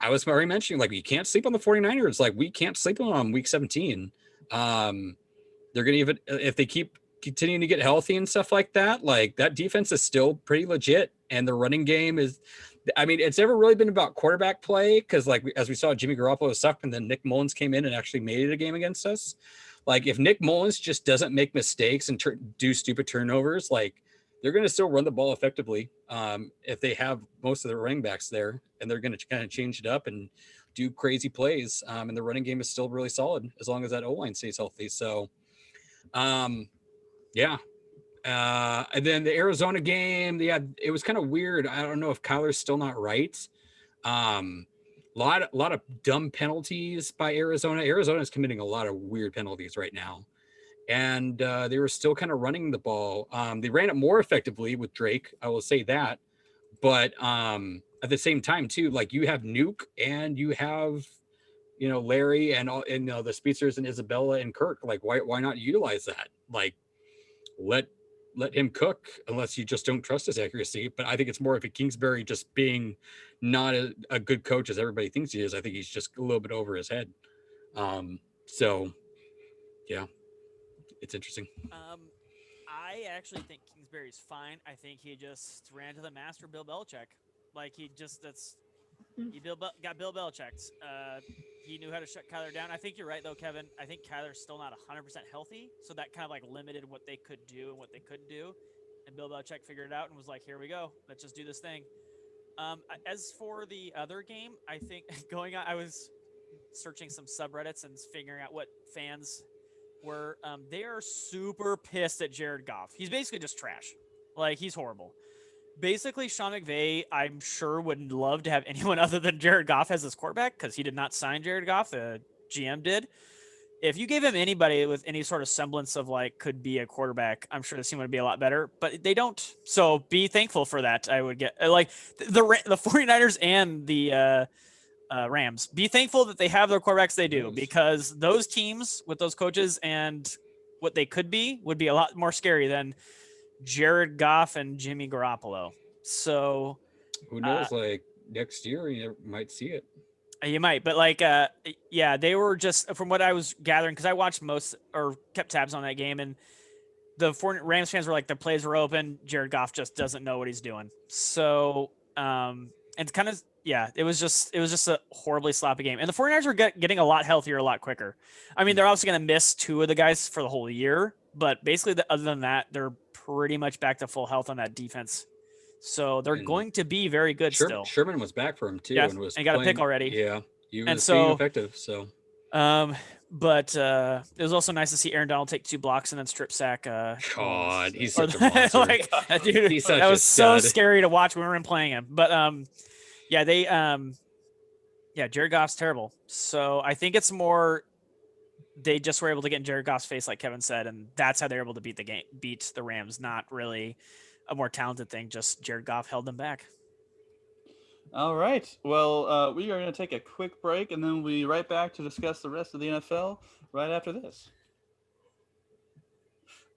was already mentioning, like, you can't sleep on the 49ers. Like, we can't sleep on them week 17. They're going to, even if they keep continuing to get healthy and stuff like that, like that defense is still pretty legit. And the running game is, I mean, it's never really been about quarterback play because, like, as we saw, Jimmy Garoppolo sucked, and then Nick Mullins came in and actually made it a game against us. Like, if Nick Mullins just doesn't make mistakes and do stupid turnovers, like, they're going to still run the ball effectively if they have most of the running backs there, and they're going to kind of change it up and do crazy plays. And the running game is still really solid as long as that O-line stays healthy. So, yeah. And then the Arizona game, yeah, it was kind of weird. I don't know if Kyler's still not right. Lot of dumb penalties by Arizona. Arizona's committing a lot of weird penalties right now. And they were still kind of running the ball. They ran it more effectively with Drake, I will say that. But at the same time, too, like, you have Nuke and you have, Larry and the Speedsters and Isabella and Kirk. Like, why not utilize that? Like, let him cook, unless you just don't trust his accuracy. But I think it's more of a Kingsbury just being not a good coach as everybody thinks he is. I think he's just a little bit over his head. So, yeah, it's interesting. I actually think Kingsbury's fine. I think he just ran to the master Bill Belichick. Like, got Bill Belichicked. He knew how to shut Kyler down. I think you're right, though, Kevin. I think Kyler's still not 100% healthy, so that kind of, like, limited what they could do and what they couldn't do. And Bill Belichick figured it out and was like, here we go. Let's just do this thing. As for the other game, I think I was searching some subreddits and figuring out what fans were. They are super pissed at Jared Goff. He's basically just trash. Like, he's horrible. Basically, Sean McVay, I'm sure, would love to have anyone other than Jared Goff as his quarterback because he did not sign Jared Goff. The GM did. If you gave him anybody with any sort of semblance of, like, could be a quarterback, I'm sure this team would be a lot better, but they don't. So be thankful for that. I would get, like, the 49ers and the Rams. Be thankful that they have their quarterbacks they do, because those teams with those coaches and what they could be would be a lot more scary than Jared Goff and Jimmy Garoppolo. So who knows, like, next year you might see it. You might, but, like, yeah, they were just, from what I was gathering, because I watched kept tabs on that game, and the Rams fans were like, the plays were open, Jared Goff just doesn't know what he's doing. So, and kind of, yeah, it was just a horribly sloppy game. And the 49ers were getting a lot healthier a lot quicker. I mean, they're obviously going to miss two of the guys for the whole year, but basically, other than that, they're pretty much back to full health on that defense. So they're going to be very good still. Sherman was back for him too, yeah, and got a pick already. Yeah, he was being effective. So, but it was also nice to see Aaron Donald take 2 blocks and then strip sack. God, he's such a monster. Like, dude, that was so scary to watch when we were playing him. But yeah, Jared Goff's terrible. So I think it's more they just were able to get in Jared Goff's face, like Kevin said, and that's how they're able to beat the Rams. Not really a more talented thing, just Jared Goff held them back. All right. Well, we are going to take a quick break, and then we'll be right back to discuss the rest of the NFL right after this.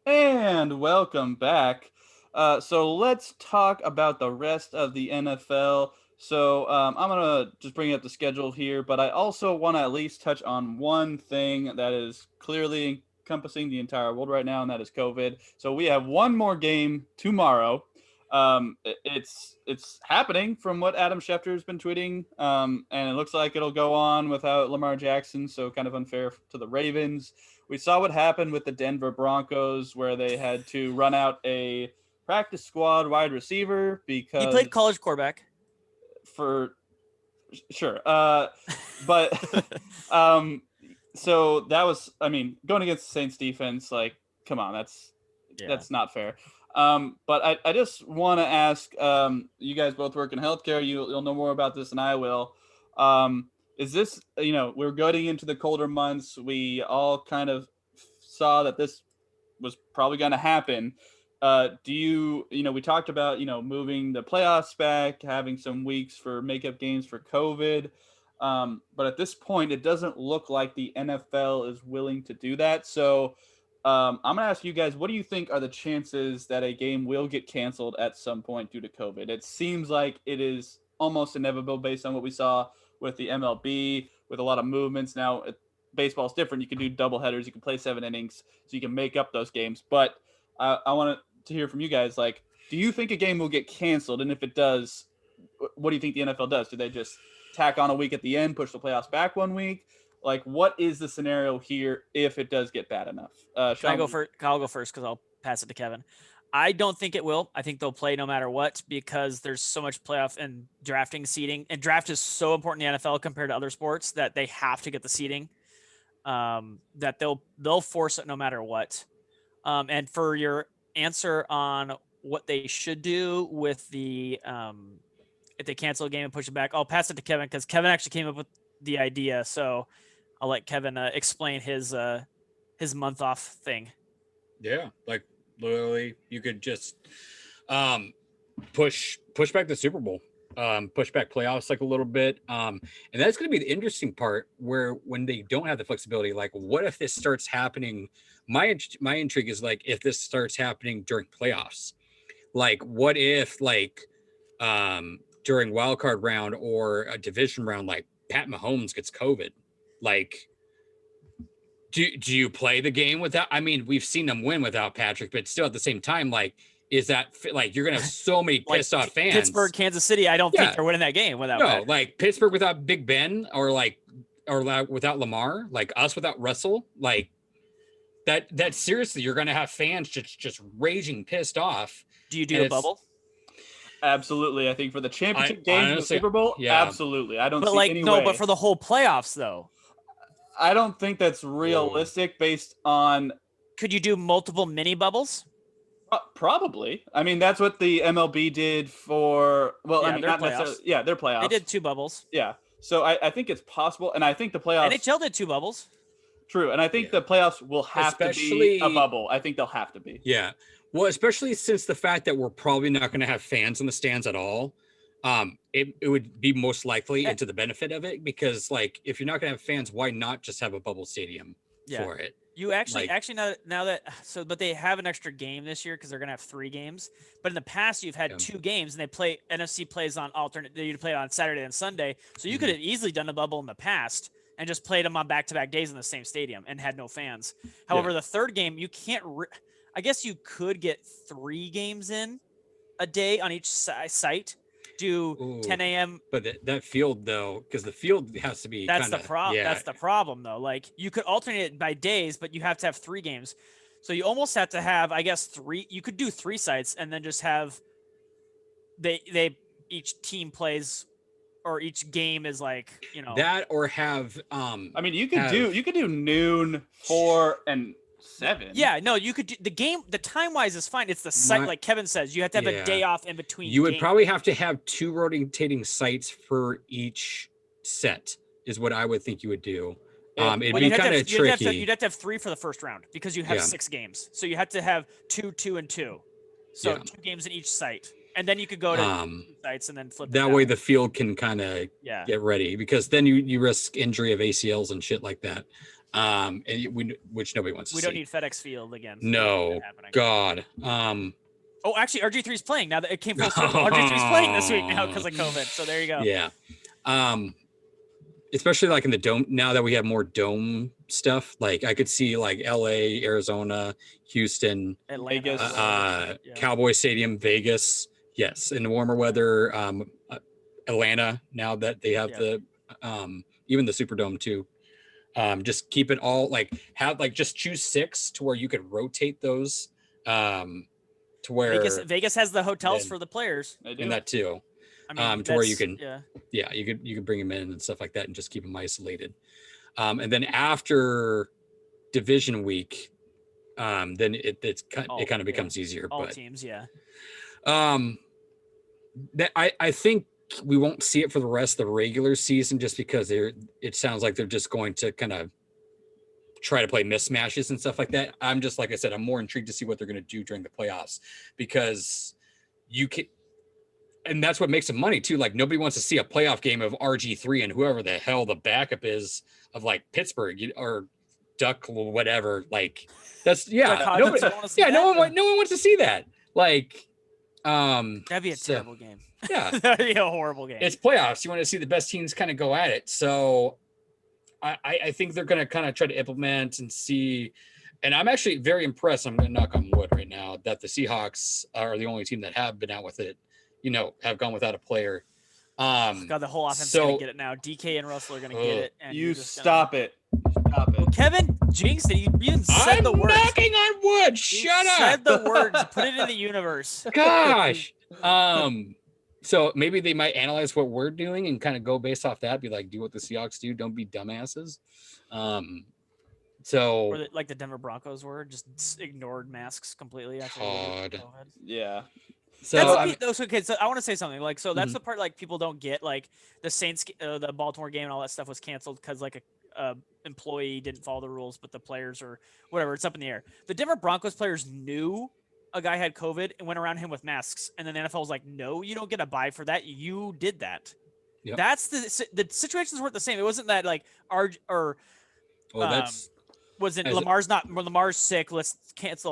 And welcome back. So let's talk about the rest of the NFL. So I'm going to just bring up the schedule here, but I also want to at least touch on one thing that is clearly encompassing the entire world right now, and that is COVID. So we have one more game tomorrow. It's happening from what Adam Schefter has been tweeting, and it looks like it'll go on without Lamar Jackson, so kind of unfair to the Ravens. We saw what happened with the Denver Broncos, where they had to run out a practice squad wide receiver because he played college quarterback. For sure, but so that was, I mean, going against the Saints defense, like, come on, that's not fair. But I just want to ask, you guys both work in healthcare. You'll know more about this than I will. Is this, we're going into the colder months. We all kind of saw that this was probably going to happen. We talked about, moving the playoffs back, having some weeks for makeup games for COVID. But at this point, it doesn't look like the NFL is willing to do that. So I'm going to ask you guys, what do you think are the chances that a game will get canceled at some point due to COVID? It seems like it is almost inevitable based on what we saw with the MLB, with a lot of movements. Now, baseball is different. You can do double headers. You can play 7 innings, so you can make up those games. But I want to hear from you guys. Like, do you think a game will get canceled? And if it does, what do you think the NFL does? Do they just tack on a week at the end, push the playoffs back 1 week? Like, what is the scenario here if it does get bad enough? Can I go first? I'll go first because I'll pass it to Kevin. I don't think it will. I think they'll play no matter what because there's so much playoff and drafting seeding, and draft is so important in the NFL compared to other sports that they have to get the seeding. That they'll force it no matter what. And for your answer on what they should do with the if they cancel a game and push it back, I'll pass it to Kevin because Kevin actually came up with the idea. So I'll let Kevin explain his month off thing. Yeah, like literally, you could just push back the Super Bowl, push back playoffs like a little bit, and that's going to be the interesting part. Where when they don't have the flexibility, like what if this starts happening? My intrigue is like if this starts happening during playoffs, like what if like during wild card round or a division round, like Pat Mahomes gets COVID, like. Do you play the game without? I mean, we've seen them win without Patrick, but still at the same time, like, is that like you're gonna have so many pissed off fans? Pittsburgh, Kansas City. I don't think they're winning that game without. No, like Pittsburgh without Big Ben, or without Lamar, like us without Russell, like that. Seriously, you're gonna have fans just raging pissed off. Do you do a bubble? Absolutely, I think for the championship games, the Super Bowl, absolutely. I don't. But see any way. but for the whole playoffs though. I don't think that's realistic based on. Could you do multiple mini bubbles? Probably. I mean, that's what the MLB did for. Well, I mean, not necessarily. Yeah, their playoffs. They did 2 bubbles. Yeah, so I think it's possible, and I think the playoffs. NHL did 2 bubbles. True, and I think the playoffs will have to be a bubble. I think they'll have to be. Yeah, well, especially since the fact that we're probably not going to have fans in the stands at all. It would be most likely into the benefit of it because like if you're not gonna have fans, why not just have a bubble stadium for it? You actually now that but they have an extra game this year because they're gonna have 3 games. But in the past you've had 2 games and they play NFC plays on alternate. They play on Saturday and Sunday, so you could have easily done a bubble in the past and just played them on back-to-back days in the same stadium and had no fans. However, the third game you can't. I guess you could get 3 games in a day on each site. Do 10 a.m. But that field though, because the field has to be. That's the problem. Yeah. That's the problem though. Like you could alternate it by days, but you have to have 3 games. So you almost have to have, I guess, 3. You could do 3 sites and then just have. They each team plays, or each game is like that, or have. I mean, you could do noon, 4, and 7. Yeah, no, you could do the game. The time wise is fine. It's the site, like Kevin says, you have to have a day off in between. You would probably have to have 2 rotating sites for each set, is what I would think you would do. It'd be kind of tricky. You'd have to have 3 for the first round because you have 6 games. So you have to have 2, 2, and 2. So 2 games in each site, and then you could go to 2 sites and then flip. That way, the field can kind of get ready because then you risk injury of ACLs and shit like that. And which nobody wants to see. We don't need FedEx Field again. No, God. Oh, actually, RG3's playing now that it came full circle. RG3's playing this week now because of COVID. So there you go. Yeah. Especially like in the dome now that we have more dome stuff. Like I could see like LA, Arizona, Houston, Atlanta, Cowboy Stadium, Vegas. Yes, in the warmer weather. Atlanta now that they have the even the Superdome too. Just keep it all just choose 6 to where you could rotate those to where Vegas has the hotels for the players and that too. I mean, to where you can you could bring them in and stuff like that and just keep them isolated. And then after division week, then it kind of becomes easier. All teams, that I think we won't see it for the rest of the regular season just because it sounds like they're just going to kind of try to play mismatches and stuff like that. I'm just, like I said, I'm more intrigued to see what they're going to do during the playoffs because you can, and that's what makes them money too. Like nobody wants to see a playoff game of RG3 and whoever the hell the backup is of like Pittsburgh or Duck or whatever. Like that's no one wants to see that. Like, that'd be a terrible game. Yeah, that'd be a horrible game. It's playoffs. You want to see the best teams kind of go at it. So I think they're going to kind of try to implement and see And I'm actually very impressed. I'm going to knock on wood right now that the Seahawks are the only team that have been out with it, have gone without a player. God, the whole offense is going to get it now. DK and Russell are going to get it. And you stop it. Stop it. Well, Kevin jinxed it. You even said the words. I'm knocking on wood. Shut up. Said the words. Put it in the universe. Gosh. So maybe they might analyze what we're doing and kind of go based off that. Be like, do what the Seahawks do. Don't be dumbasses. Or like the Denver Broncos were, just ignored masks completely after COVID. Yeah. So I want to say something. Like, so that's the part like people don't get. Like the Saints, the Baltimore game and all that stuff was canceled because like a employee didn't follow the rules, but the players or whatever, it's up in the air. The Denver Broncos players knew a guy had COVID and went around him with masks, and then the NFL was like, "No, you don't get a bye for that. You did that." Yep. That's the situations weren't the same. It wasn't that like Lamar's sick, let's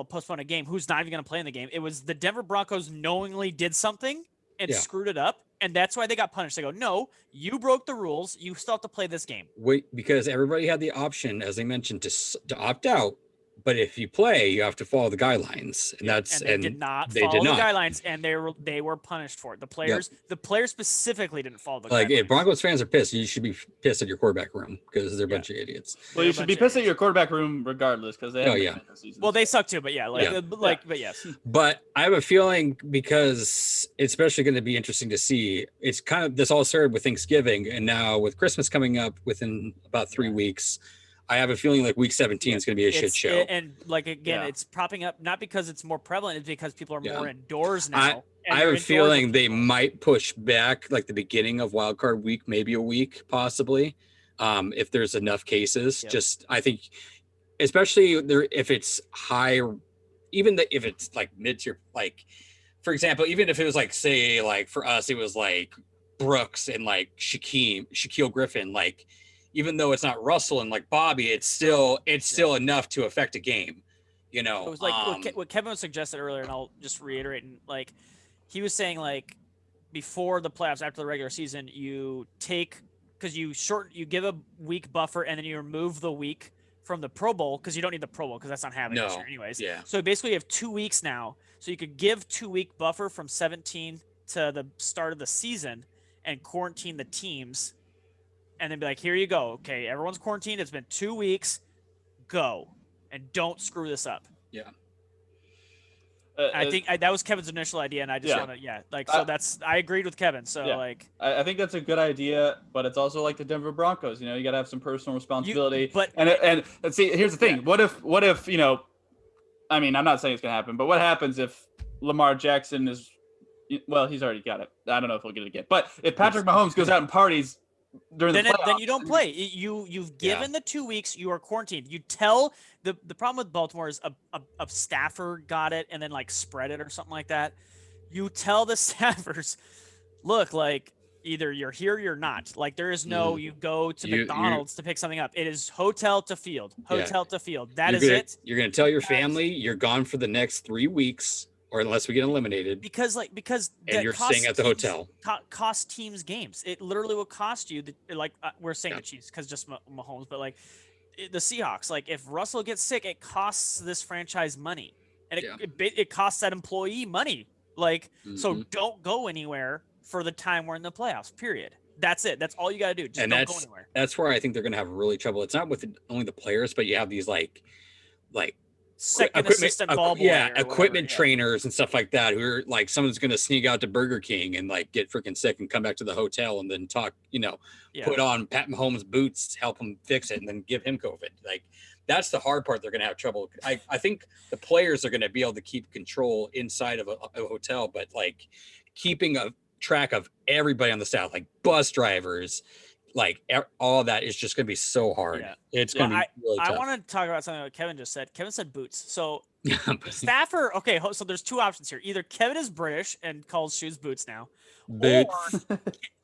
postpone a game. Who's not even going to play in the game? It was the Denver Broncos knowingly did something and screwed it up, and that's why they got punished. They go, no, you broke the rules. You still have to play this game. Wait, because everybody had the option, as I mentioned, to opt out. But if you play, you have to follow the guidelines, and they did not follow the guidelines, and they were punished for it. The players specifically didn't follow the guidelines. Like if Broncos fans are pissed, you should be pissed at your quarterback room because they're a bunch of idiots. Well, you should be pissed at your quarterback room regardless because they well, they suck too, but but yes. But I have a feeling because it's especially going to be interesting to see. It's kind of this all started with Thanksgiving, and now with Christmas coming up within about 3 weeks. I have a feeling like week 17 is going to be a shit show. And like, again, it's propping up, not because it's more prevalent, it's because people are more indoors now. I have a feeling they might push back like the beginning of wild card week, maybe a week, possibly, if there's enough cases. Just, I think, especially if it's high, even if it's like mid-tier, like, for example, even if it was like, say, like for us, it was like Brooks and like Shaquille Griffin, like, even though it's not Russell and like Bobby, it's still enough to affect a game, It was like what Kevin was suggested earlier, and I'll just reiterate. And like he was saying, like before the playoffs, after the regular season, you give a week buffer, and then you remove the week from the Pro Bowl because you don't need the Pro Bowl because that's not happening this year anyways. Yeah. So basically, you have 2 weeks now, so you could give 2-week buffer from 17 to the start of the season and quarantine the teams. And then be like, here you go. Okay, everyone's quarantined. It's been 2 weeks. Go. And don't screw this up. Yeah. I think that was Kevin's initial idea, and I just want to, I agreed with Kevin. So, I think that's a good idea, but it's also like the Denver Broncos. You got to have some personal responsibility. And see, here's the thing. Yeah. What if, I mean, I'm not saying it's going to happen, but what happens if Lamar Jackson is, well, he's already got it. I don't know if he'll get it again. But if Patrick Mahomes goes out and parties, then you don't play. You've given the 2 weeks. You are quarantined. You tell the problem with Baltimore is a staffer got it and then like spread it or something like that. You tell the staffers, look, like either you're here or you're not. Like there is no you go to McDonald's to pick something up. It is hotel to field. To field. That is it. You're gonna tell your family you're gone for the next 3 weeks. Or unless we get eliminated, because and you're staying at the hotel, cost teams games. It literally will cost you. We're saying the Chiefs because just Mahomes, but like the Seahawks. Like if Russell gets sick, it costs this franchise money, and it costs that employee money. Like so, don't go anywhere for the time we're in the playoffs. Period. That's it. That's all you got to do. Just don't go anywhere. That's where I think they're going to have really trouble. It's not with only the players, but you have these like. Second assistant ball boy equipment trainers and stuff like that who are like someone's going to sneak out to Burger King and like get freaking sick and come back to the hotel and then talk, put on Pat Mahomes boots, help him fix it and then give him COVID. Like that's the hard part. They're going to have trouble. I think the players are going to be able to keep control inside of a hotel, but like keeping a track of everybody on the staff, like bus drivers, like all that is just going to be so hard. Yeah. It's going to be really tough. I want to talk about something that Kevin just said. Kevin said boots. So staffer, okay, so there's two options here. Either Kevin is British and calls shoes boots now, or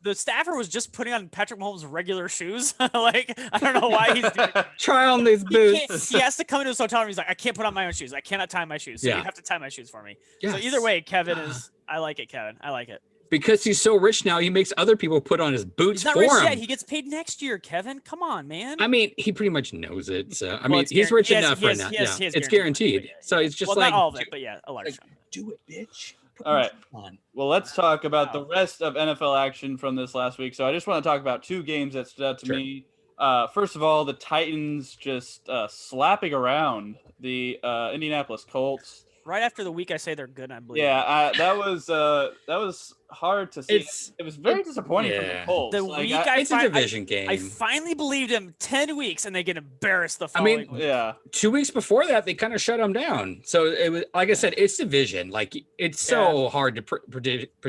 the staffer was just putting on Patrick Mahomes' regular shoes. Like, I don't know why he's doing it. Try on these boots. He has to come into his hotel room. He's like, I can't put on my own shoes. I cannot tie my shoes. So you have to tie my shoes for me. Yes. So either way, Kevin is, I like it, Kevin. I like it. Because he's so rich now, he makes other people put on his boots He's not for rich him. yet. He gets paid next year, Kevin. Come on, man. I mean, he pretty much knows it. So I Well, mean, he's rich enough right now. Yeah, it's guaranteed. So it's just well, like, not all of it, but yeah, a large chunk. do it, bitch. Put All right. on. Well, let's talk about Wow. the rest of NFL action from this last week. So I just want to talk about two games that stood out to me. First of all, the Titans just slapping around the Indianapolis Colts. Right after the week, I say they're good. I believe. Yeah, that was hard to see. It was very disappointing from the Colts. The Like, week it's a division game. I finally believed him 10 weeks, and they get embarrassed the following week. Yeah. 2 weeks before that, they kind of shut him down. So it was, like I said, it's division. Like it's so hard to predict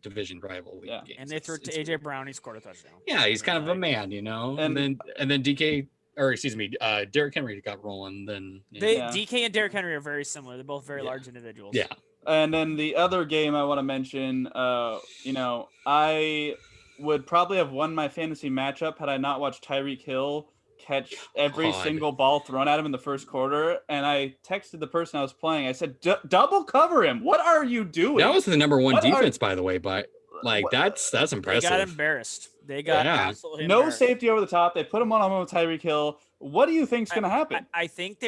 division rivalry games. And they threw it to AJ Brown. He scored a touchdown. Yeah, he's kind of a man, you know. And then DK, or excuse me, Derrick Henry got rolling. Then DK and Derrick Henry are very similar. They're both very large individuals. Yeah. And then the other game I want to mention, I would probably have won my fantasy matchup had I not watched Tyreek Hill catch every single ball thrown at him in the first quarter. And I texted the person I was playing. I said, double cover him. What are you doing? That was the number one defense, by the way, but like that's impressive. They got embarrassed. They got absolutely embarrassed. No safety over the top. They put him on with Tyreek Hill. What do you think's going to happen? I think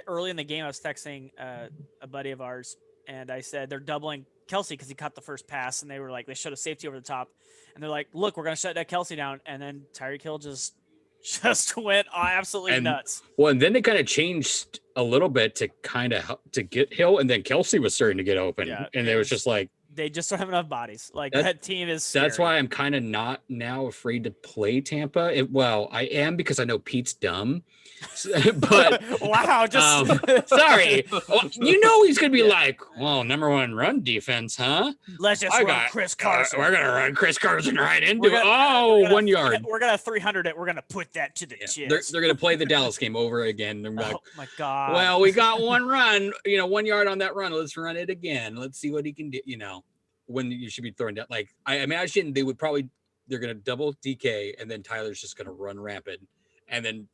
early in the game. I was texting a buddy of ours, and I said they're doubling Kelsey because he caught the first pass, and they were like, they showed a safety over the top, and they're like, look, we're going to shut that Kelsey down, and then Tyreek Hill just went absolutely nuts. Well, and then they kind of changed a little bit to get Hill, and then Kelsey was starting to get open, and it was just like they just don't have enough bodies. Like that team is scary. That's why I'm kind of not now afraid to play Tampa. I am because I know Pete's dumb. But wow, sorry. Well, he's gonna be like, well, number one run defense, huh? Let's just run Chris Carson. We're gonna run Chris Carson right into it. 1 yard. We're gonna 300 it. We're gonna put that to the chest. They're gonna play the Dallas game over again. They're like, oh my god. Well, we got one run. 1 yard on that run. Let's run it again. Let's see what he can do. When you should be throwing down. Like I imagine they're gonna double DK, and then Tyler's just gonna run rampant, and then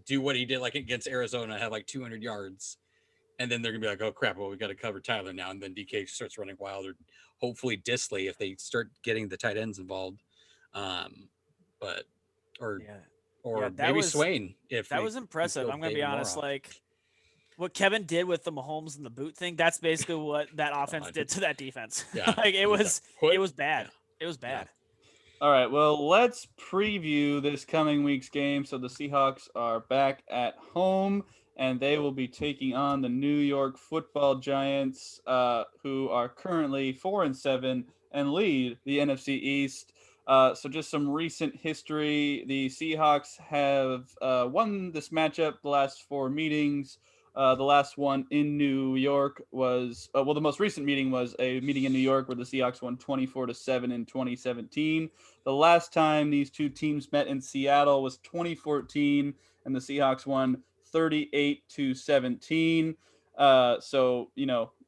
do what he did like against Arizona, have like 200 yards, and then they're gonna be like, oh crap, well we got to cover Tyler now, and then DK starts running wild, or hopefully Disley if they start getting the tight ends involved, maybe Swain if that was impressive. I'm gonna be honest, like what Kevin did with the Mahomes and the boot thing, that's basically what that offense did to that defense. Yeah, like it was bad. It was bad. All right, well, let's preview this coming week's game. So the Seahawks are back at home, and they will be taking on the New York Football Giants, who are currently 4-7 and lead the NFC East. So just some recent history. The Seahawks have won this matchup the last 4 meetings. The last one in New York was, the most recent meeting was a meeting in New York where the Seahawks won 24-7 in 2017. The last time these two teams met in Seattle was 2014, and the Seahawks won 38-17. So,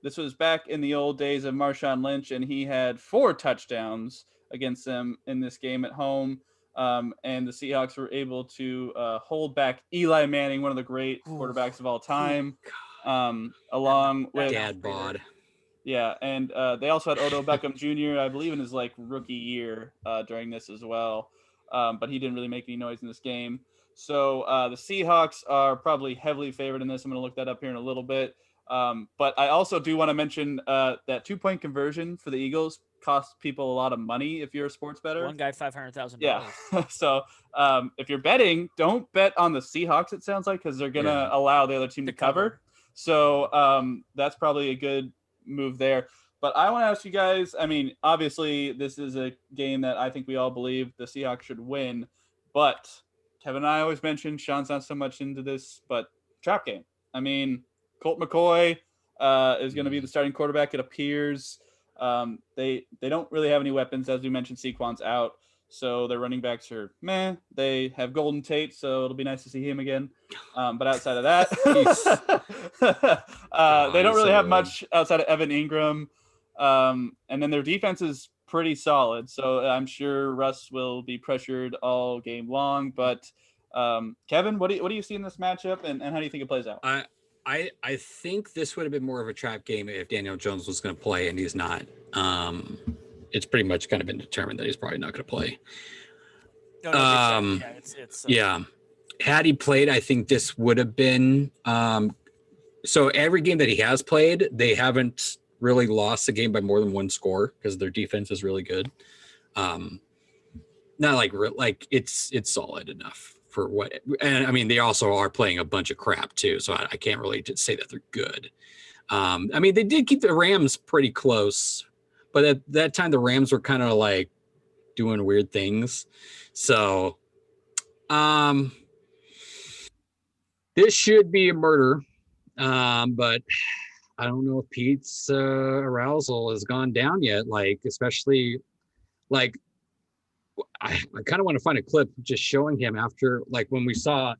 this was back in the old days of Marshawn Lynch, and he had 4 touchdowns against them in this game at home. And the Seahawks were able to hold back Eli Manning, one of the great quarterbacks of all time, along with Dad bod. Yeah, and they also had Odell Beckham Jr., I believe, in his rookie year during this as well, but he didn't really make any noise in this game. So the Seahawks are probably heavily favored in this. I'm going to look that up here in a little bit. But I also do want to mention that 2-point conversion for the Eagles costs people a lot of money if you're a sports bettor. One guy $500,000. Yeah. So if you're betting, don't bet on the Seahawks, it sounds like, because they're going to allow the other team to cover. So that's probably a good move there. But I want to ask you guys, I mean, obviously this is a game that I think we all believe the Seahawks should win. But Kevin and I always mention, Sean's not so much into this, but trap game. I mean, Colt McCoy is going to be the starting quarterback, it appears. They don't really have any weapons, as we mentioned. Saquon's out, so their running backs are meh. They have Golden Tate, so it'll be nice to see him again. But outside of that, they don't really have much outside of Evan Ingram. And then their defense is pretty solid, so I'm sure Russ will be pressured all game long. But Kevin, what do you see in this matchup, and how do you think it plays out? I think this would have been more of a trap game if Daniel Jones was going to play, and he's not. it's pretty much kind of been determined that he's probably not going to play. No, yeah, it's Yeah. Had he played, I think this would have been so every game that he has played, they haven't really lost the game by more than one score because their defense is really good. Not like it's solid enough for what, and I mean they also are playing a bunch of crap too, so I can't really just say that they're good. I mean they did keep the Rams pretty close, but at that time the Rams were kind of like doing weird things, so this should be a murder, but I don't know if Pete's arousal has gone down yet. Like, especially, like, I kind of want to find a clip just showing him after, like, when we saw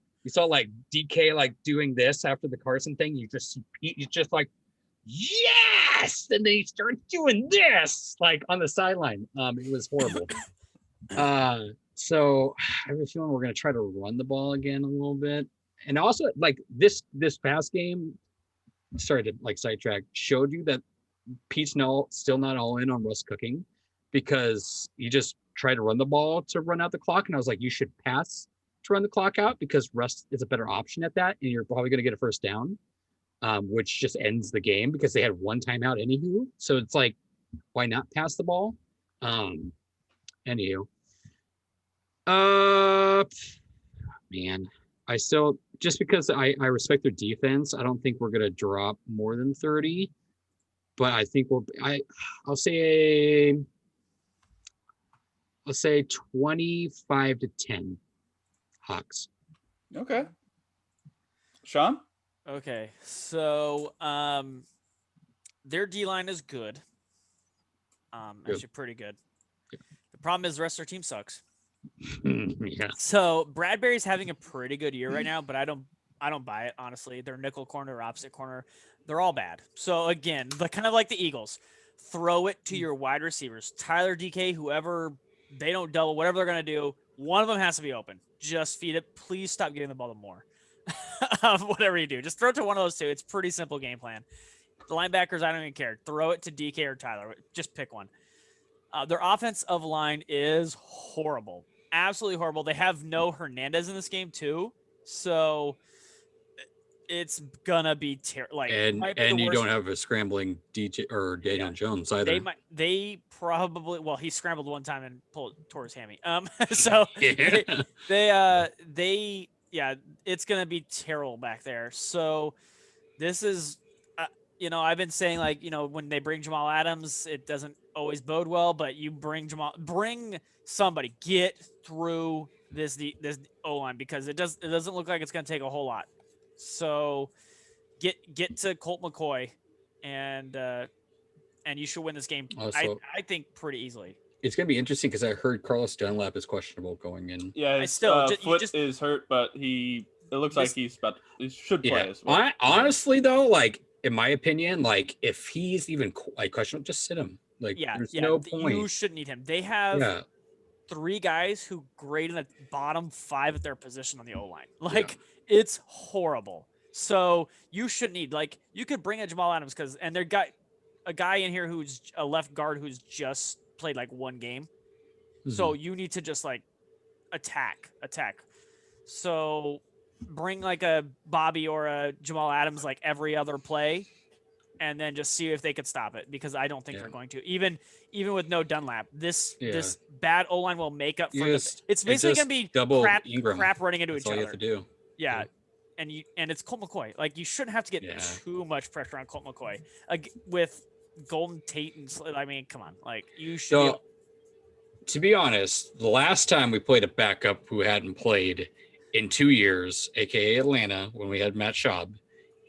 like DK like doing this after the Carson thing. You just see Pete, he's just like, yes, and then he starts doing this like on the sideline. It was horrible. So I have a feeling we're gonna try to run the ball again a little bit. And also, like this past game, sorry to like sidetrack, showed you that Pete's still not all in on Russ cooking because he just tried to run the ball to run out the clock. And I was like, you should pass to run the clock out because Russ is a better option at that. And you're probably going to get a first down, which just ends the game because they had one timeout anywho. So it's like, why not pass the ball? Anywho. Man, I still, just because I respect their defense, I don't think we're gonna drop more than 30. But I think I'll say 25-10 Hawks. Okay. Sean? Okay, so their D line is good. Actually pretty good. The problem is the rest of their team sucks. Yeah. So Bradbury's having a pretty good year right now, but I don't buy it, honestly. Their nickel corner, opposite corner, they're all bad. So again, kind of like the Eagles, throw it to your wide receivers, Tyler, DK, whoever. They don't double, whatever they're gonna do. One of them has to be open. Just feed it. Please stop giving the ball to Moore. Whatever you do, just throw it to one of those two. It's pretty simple game plan. The linebackers, I don't even care. Throw it to DK or Tyler. Just pick one. Their offensive line is horrible. Absolutely horrible. They have no Hernandez in this game too, so it's gonna be terrible. And you don't have a scrambling DJ or Daniel Jones either. They probably, well, he scrambled one time and tore his hammy. So they it's gonna be terrible back there. So this is, I've been saying, like, when they bring Jamal Adams, it doesn't always bode well, but you bring somebody, get through this O-line because it doesn't look like it's going to take a whole lot. So get to Colt McCoy and you should win this game. I think pretty easily. It's going to be interesting because I heard Carlos Dunlap is questionable going in. Yeah, his foot is hurt, but it looks like he should play as well. Honestly, though, like, in my opinion, like, if he's even like questionable, just sit him. Like, there's no point. You shouldn't need him. They have 3 guys who grade in the bottom 5 at their position on the O-line. Like, it's horrible. So you shouldn't need, like, you could bring in Jamal Adams and they've got a guy in here who's a left guard who's just played like one game. Mm-hmm. So you need to just like attack. So bring like a Bobby or a Jamal Adams like every other play, and then just see if they could stop it, because I don't think they're going to. Even with no Dunlap, this bad O-line will make up for it's basically going to be double crap running into each other. All you have to do. Yeah. And it's Colt McCoy. Like, you shouldn't have to get too much pressure on Colt McCoy with Golden Tate and I mean, come on. Like, you should. So, to be honest, the last time we played a backup who hadn't played in 2 years, aka Atlanta, when we had Matt Schaub,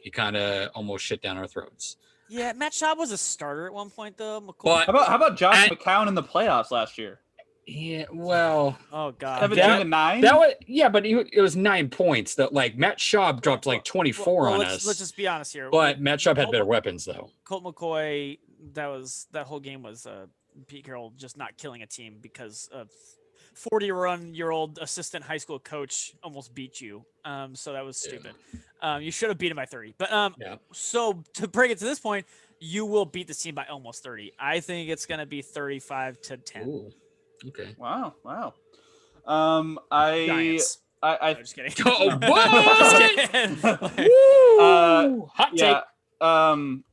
he kind of almost shit down our throats. Yeah, Matt Schaub was a starter at one point, though. But how about Josh McCown in the playoffs last year? Yeah, well, oh god, 17-9. That was but it was 9 points. That, like, Matt Schaub dropped like 24 on us. Let's just be honest here. But Matt Schaub had better weapons, though. Colt McCoy, that whole game was Pete Carroll just not killing a team because a 40-year-old assistant high school coach almost beat you. So that was stupid. You should have beat him by 30. But so to bring it to this point, you will beat the team by almost 30. I think it's going to be 35-10. Ooh, okay. Wow. Giants. I No, just kidding. Oh, Just what? kidding. Woo! Hot yeah. take.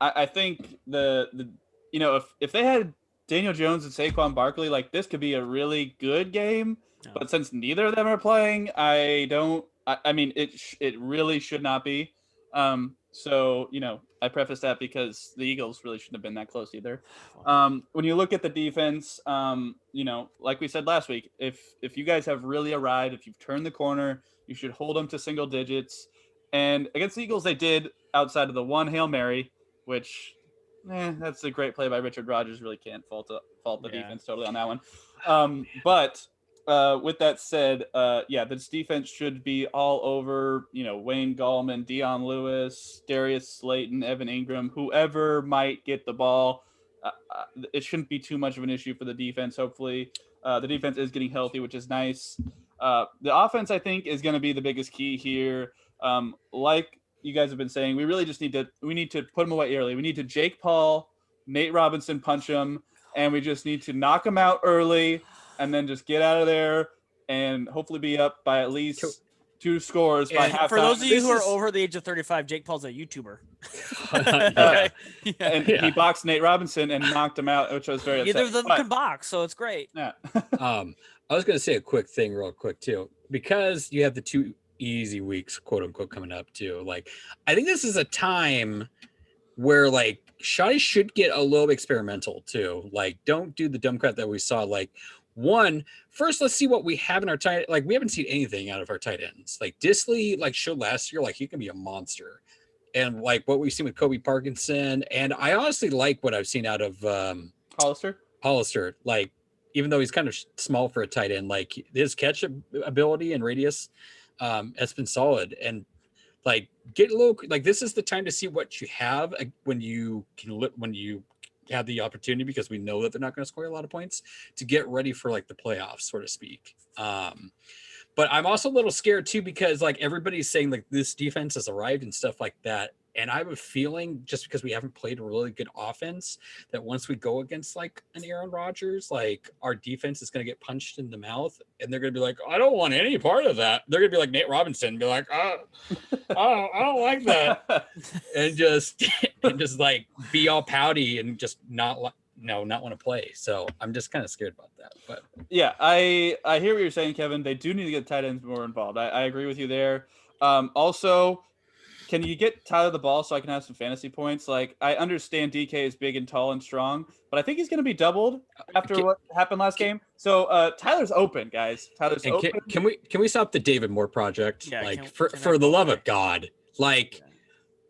I think the if they had Daniel Jones and Saquon Barkley, like this could be a really good game. No. But since neither of them are playing, I mean, it really should not be. So I preface that because the Eagles really shouldn't have been that close either. When you look at the defense, like we said last week, if you guys have really arrived, if you've turned the corner, you should hold them to single digits. And against the Eagles, they did outside of the one Hail Mary, which that's a great play by Richard Rodgers. Really can't fault the defense totally on that one. But with that said, this defense should be all over, Wayne Gallman, Deion Lewis, Darius Slayton, Evan Ingram, whoever might get the ball. It shouldn't be too much of an issue for the defense. Hopefully, the defense is getting healthy, which is nice. The offense, I think, is going to be the biggest key here. Like you guys have been saying, we really just need to put them away early. We need to Jake Paul, Nate Robinson punch them, and we just need to knock them out early, and then just get out of there and hopefully be up by at least 2 scores by halftime. For those of you who are over the age of 35, Jake Paul's a YouTuber. And he boxed Nate Robinson and knocked him out, which was very Neither upsetting. of them can box, so it's great. Yeah. I was going to say a quick thing real quick too, because you have the 2 easy weeks, quote unquote, coming up too. Like, I think this is a time where like Shoddy should get a little experimental too. Like, don't do the dumb crap that we saw. Like, first, let's see what we have in our tight. Like, we haven't seen anything out of our tight ends. Like Disley, like showed last year, like he can be a monster. And like what we've seen with Kobe Parkinson, and I honestly like what I've seen out of Hollister. Like, even though he's kind of small for a tight end, like his catch ability and radius has been solid. And like, get a little, like, this is the time to see what you have when you have the opportunity, because we know that they're not going to score a lot of points, to get ready for like the playoffs, so to speak. But I'm also a little scared too, because like everybody's saying like this defense has arrived and stuff like that. And I have a feeling, just because we haven't played a really good offense, that once we go against like an Aaron Rodgers, like our defense is going to get punched in the mouth, and they're going to be like, I don't want any part of that. They're going to be like Nate Robinson, be like, I don't like that, and just like be all pouty and just not want to play. So I'm just kind of scared about that. But yeah, I hear what you're saying, Kevin. They do need to get tight ends more involved. I agree with you there. Also, can you get Tyler the ball so I can have some fantasy points? Like, I understand DK is big and tall and strong, but I think he's going to be doubled after what happened last game. So Tyler's open, guys. Tyler's open. Can we stop the David Moore project? Yeah, like, for the love of God, like.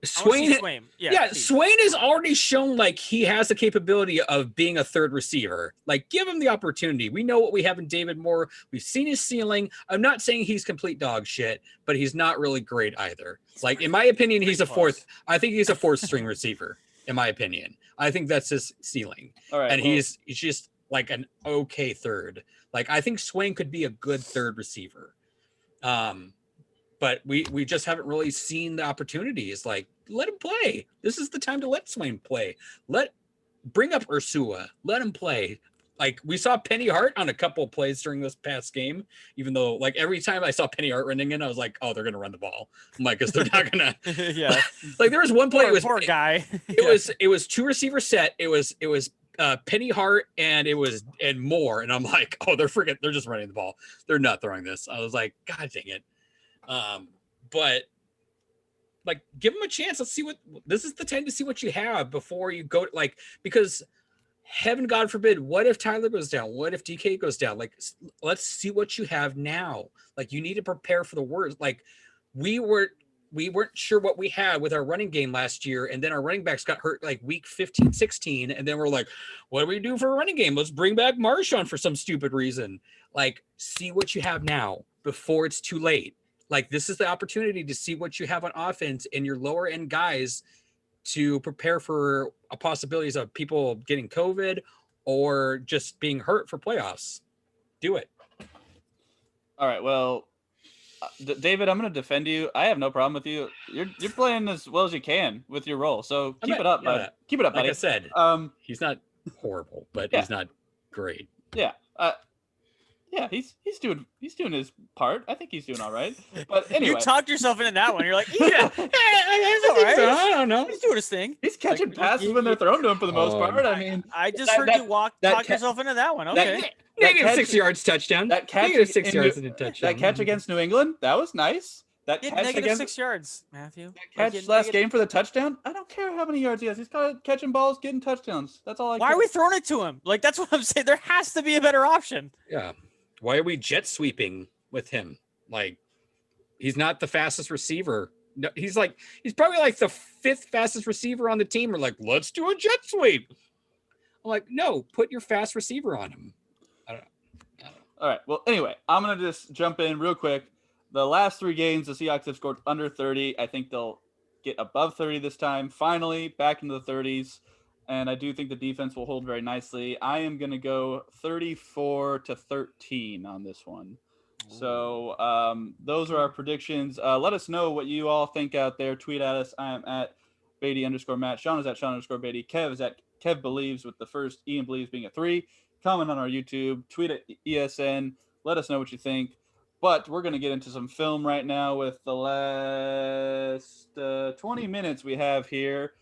Swain has already shown like he has the capability of being a third receiver. Like, give him the opportunity. We know what we have in David Moore. We've seen his ceiling. I'm not saying he's complete dog shit, but he's not really great either. Like, in my opinion, he's a fourth. I think he's a 4th string receiver. In my opinion, I think that's his ceiling. All right, and he's just like an okay third. Like, I think Swain could be a good third receiver. But we just haven't really seen the opportunities. Like, let him play. This is the time to let Swain play. Bring up Ursua. Let him play. Like, we saw Penny Hart on a couple of plays during this past game, even though like every time I saw Penny Hart running in, I was like, oh, they're going to run the ball. I'm like, because they're not going to. Yeah. Like, there was one play. Poor guy. It was 2 receiver set. It was Penny Hart and Moore. And I'm like, oh, they're just running the ball. They're not throwing this. I was like, God dang it. But like, give them a chance. Let's see this is the time to see what you have before you go, like, because heaven, God forbid, what if Tyler goes down? What if DK goes down? Like, let's see what you have now. Like, you need to prepare for the worst. Like, we weren't sure what we had with our running game last year. And then our running backs got hurt like week 15, 16. And then we're like, what do we do for a running game? Let's bring back Marshawn for some stupid reason. Like, see what you have now before it's too late. Like, this is the opportunity to see what you have on offense and your lower end guys to prepare for a possibilities of people getting COVID or just being hurt for playoffs. Do it. All right. Well, David, I'm going to defend you. I have no problem with you. You're playing as well as you can with your role. So keep it up, bud. Keep it up, like buddy. I said, he's not horrible, but he's not great. Yeah. Yeah, he's doing his part. I think he's doing all right. But anyway, You talked yourself into that one. You're like, Yeah, he's all right. so. I don't know. He's doing his thing. he's catching passes when they're thrown to him for the most part. I mean, I just heard you talk yourself into that one. Okay. Negative 6 yards touchdown. That catch Negative 6 yards in a touchdown. That catch against New England, that was nice. That He catch had negative against 6 yards, Matthew. that catch last game for the touchdown. I don't care how many yards he has. He's catching balls, getting touchdowns. That's all I. Why care. are we throwing it to him? Like, that's what I'm saying. There has to be a better option. Yeah. Why are we jet sweeping with him? Like, he's not the fastest receiver. No, he's probably like the 5th fastest receiver on the team. We're like, let's do a jet sweep. I'm like, no, put your fast receiver on him. I don't know. All right. Well, anyway, I'm gonna just jump in real quick. The last 3 games, the Seahawks have scored under 30. I think they'll get above 30 this time. Finally, back into the 30s. And I do think the defense will hold very nicely. I am going to go 34-13 on this one. Ooh. So those are our predictions. Let us know what you all think out there. Tweet at us. I am at Beatty_Matt. Sean is at Sean_Beatty. Kev is at Kev Believes with the first Ian Believes being a 3. Comment on our YouTube. Tweet at ESN. Let us know what you think. But we're going to get into some film right now with the last 20 minutes we have here.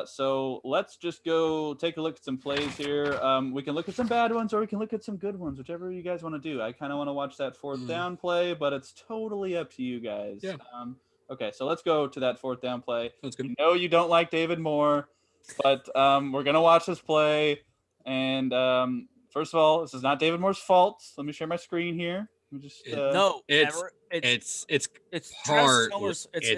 So let's just go take a look at some plays here. We can look at some bad ones or we can look at some good ones, whichever you guys want to do. I kind of want to watch that 4th down play, but it's totally up to you guys. Yeah. Okay, so let's go to that 4th down play. Sounds good. I know you don't like David Moore, but we're going to watch this play. And first of all, this is not David Moore's fault. Let me share my screen here. Let me just, no, it's hard. It's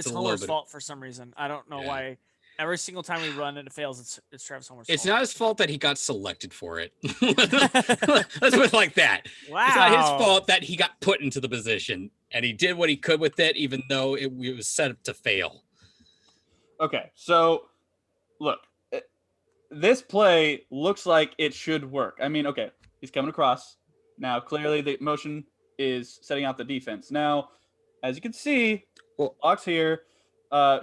Homer's fault for some reason. I don't know why. Every single time we run and it fails, it's Travis Homer's fault. It's not his fault that he got selected for it. Let's put it like that. Wow. It's not his fault that he got put into the position and he did what he could with it, even though it was set up to fail. Okay, so look, this play looks like it should work. I mean, okay, he's coming across. Now, clearly the motion is setting out the defense. Now, as you can see, blocks here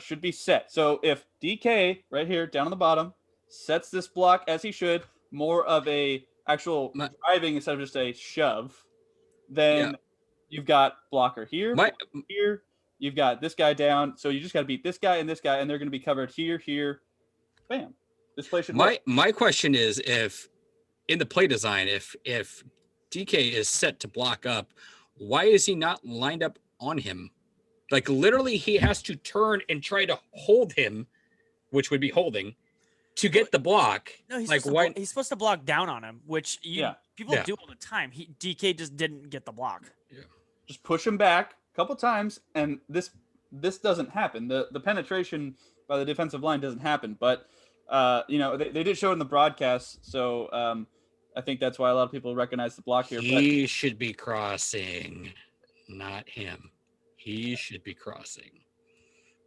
should be set. So if DK right here down on the bottom sets this block as he should, more of a actual driving instead of just a shove, then you've got blocker here, here. You've got this guy down. So you just got to beat this guy, and they're going to be covered here. Bam. This play should work. My question is, if in the play design, if DK is set to block up, why is he not lined up on him? Like, literally, he has to turn and try to hold him, which would be holding, to get the block. No, he's, like, he's supposed to block down on him, which people do all the time. DK just didn't get the block. Yeah. Just push him back a couple times, and this doesn't happen. The penetration by the defensive line doesn't happen. But, they did show it in the broadcast, so I think that's why a lot of people recognize the block here. He should be crossing, not him. He should be crossing.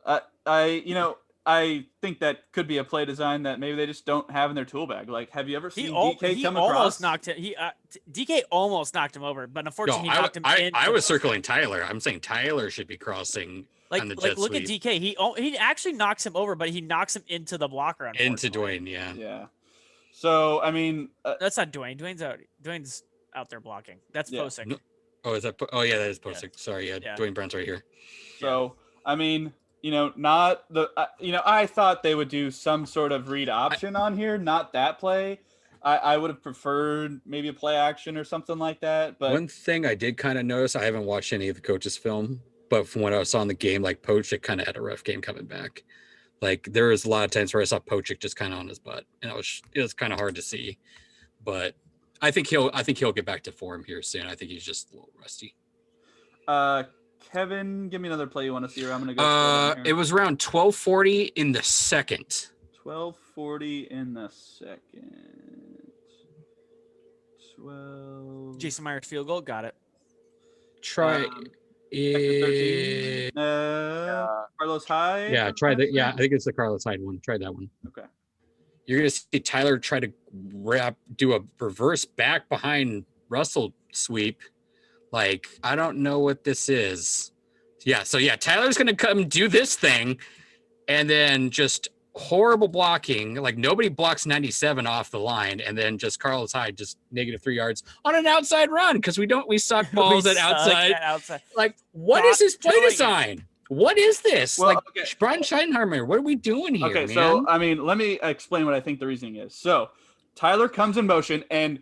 I think that could be a play design that maybe they just don't have in their tool bag. Like, have you ever seen DK come across? DK almost knocked him over, but unfortunately, he knocked him in. I was circling Tyler. I'm saying Tyler should be crossing on the jet look sweep. at DK. He actually knocks him over, but he knocks him into the blocker. Into Dwayne, yeah. Yeah. So, I mean... that's not Dwayne. Dwayne's out there blocking. That's Posick. No. Oh, is that? Oh, yeah, that is Posick. Yeah. Sorry, Dwayne Brown's right here. So, I mean, not the... I thought they would do some sort of read option on here, not that play. I would have preferred maybe a play action or something like that. But one thing I did kind of notice, I haven't watched any of the coaches' film, but from what I saw in the game, like Posick kind of had a rough game coming back. Like, there was a lot of times where I saw Posick just kind of on his butt, and it was kind of hard to see. But I think he'll get back to form here soon. I think he's just a little rusty. Kevin, give me another play you want to see, or I'm gonna go. It was around 12:40 in the second. 12:40 in the second. 12. Jason Myers field goal, got it. Try it. Carlos Hyde. Yeah, try that. Yeah, I think it's the Carlos Hyde one. Try that one. Okay. You're gonna see Tyler try to do a reverse back behind Russell sweep. Like, I don't know what this is. Yeah. So yeah, Tyler's gonna come do this thing, and then just horrible blocking. Like nobody blocks 97 off the line, and then just Carlos Hyde just -3 yards on an outside run because we suck balls We at suck outside. at outside. Like what Stop is his play doing it. design? What is this? Well, Like okay. Brian Scheidenheimer, what are we doing here, Okay, man? so I mean, let me explain what I think the reasoning is. So Tyler comes in motion, and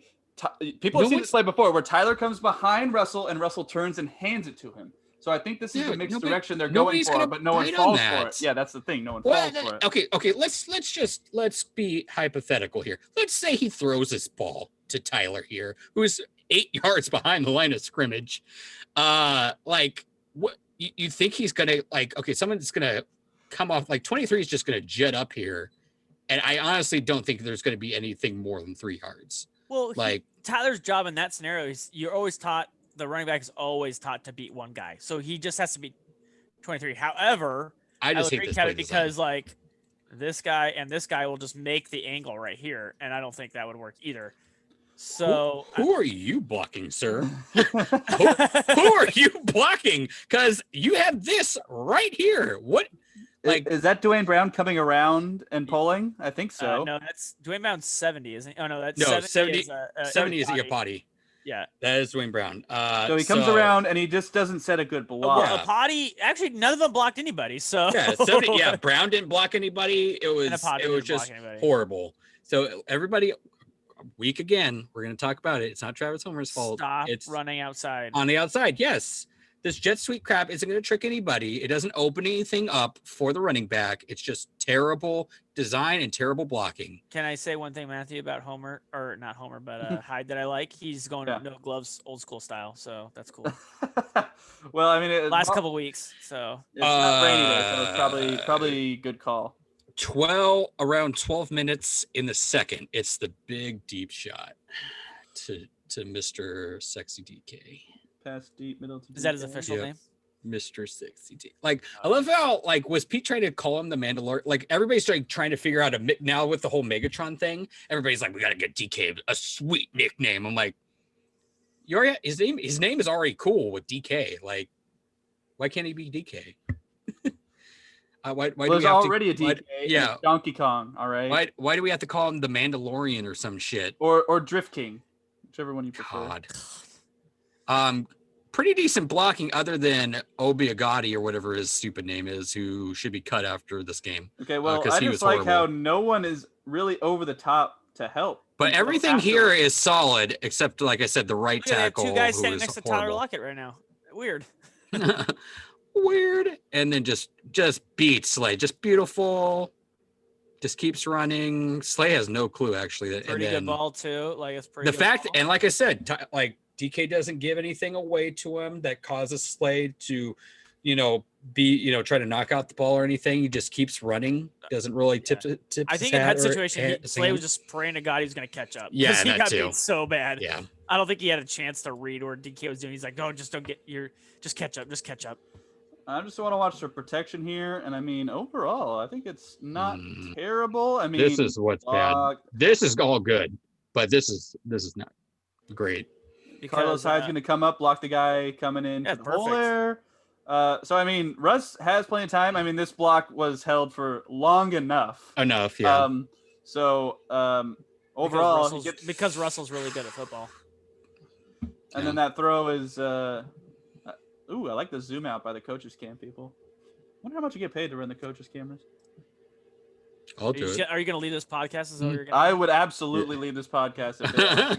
people have seen this play before, where Tyler comes behind Russell, and Russell turns and hands it to him. So I think this is the mixed direction they're going for, but no one falls for it. Yeah, that's the thing. No one falls for it. Okay. Let's be hypothetical here. Let's say he throws this ball to Tyler here, who's 8 yards behind the line of scrimmage. Like what you think he's gonna like? Okay, someone's gonna come off like 23 is just gonna jet up here, and I honestly don't think there's gonna be anything more than 3 yards. Well, like Tyler's job in that scenario is you're always taught. The running back is always taught to beat one guy, so he just has to beat 23. However, I just hate this Kevin because like this guy and this guy will just make the angle right here, and I don't think that would work either. So who are you blocking, sir? who are you blocking? Because you have this right here. What? Like is that Dwayne Brown coming around and pulling? I think so. No, that's Dwayne Brown's 70, isn't he? Oh no, that's 70. Is, 70 is Iapati. Yeah, that is Dwayne Brown. So he comes around and he just doesn't set a good block. Well, Iapati, actually, none of them blocked anybody. So yeah, 70, yeah, Brown didn't block anybody. It was just horrible. So everybody, week again, we're going to talk about it. It's not Travis Homer's fault. It's running outside. On the outside, yes. This jet sweep crap isn't going to trick anybody. It doesn't open anything up for the running back. It's just terrible design and terrible blocking. Can I say one thing, Matthew, about Homer, or not Homer, but Hyde that I like? He's going no gloves, old school style, so that's cool. Well, I mean, last couple weeks, so it's not rainy there, so it's probably good call. Around 12 minutes in the second, it's the big deep shot to Mr. Sexy DK. Pass deep, middle to is that his official name? Mr. 60T. Like, I love how, like, was Pete trying to call him the Mandalorian? Like, everybody's trying to figure out now with the whole Megatron thing, everybody's like, we got to get DK a sweet nickname. I'm like, his name is already cool with DK. Like, why can't he be DK? Why there's already a DK. Yeah. Donkey Kong. All right. Why do we have to call him the Mandalorian or some shit? Or Drift King, whichever one you prefer. God. Pretty decent blocking other than Obi Agati or whatever his stupid name is, who should be cut after this game. Okay, well, I just like how no one is really over the top to help. But everything here is solid, except, like I said, the right tackle. 2 guys standing next to Tyler Lockett right now. Weird. Weird. And then just beats Slay. Just beautiful. Just keeps running. Slay has no clue, actually. Pretty good ball, too. Like, it's pretty the fact, and like I said, like, DK doesn't give anything away to him that causes Slade to, try to knock out the ball or anything. He just keeps running. Doesn't really tip. I think in that situation, Slade was just praying to God he was going to catch up. Yeah, he got beat so bad. Yeah, I don't think he had a chance to read what DK was doing. He's like, no, just catch up. I just want to watch the protection here, and I mean, overall, I think it's not terrible. I mean, this is what's bad. This is all good, but this is not great. Because, Carlos Hyde's going to come up, block the guy coming in to the hole there. So, I mean, Russ has plenty of time. I mean, this block was held for long enough. Yeah. Overall, because Russell's really good at football. And then that throw is I like the zoom out by the coaches cam people. I wonder how much you get paid to run the coaches cameras. I'll do it. Are you going to leave this podcast? I would absolutely leave this podcast.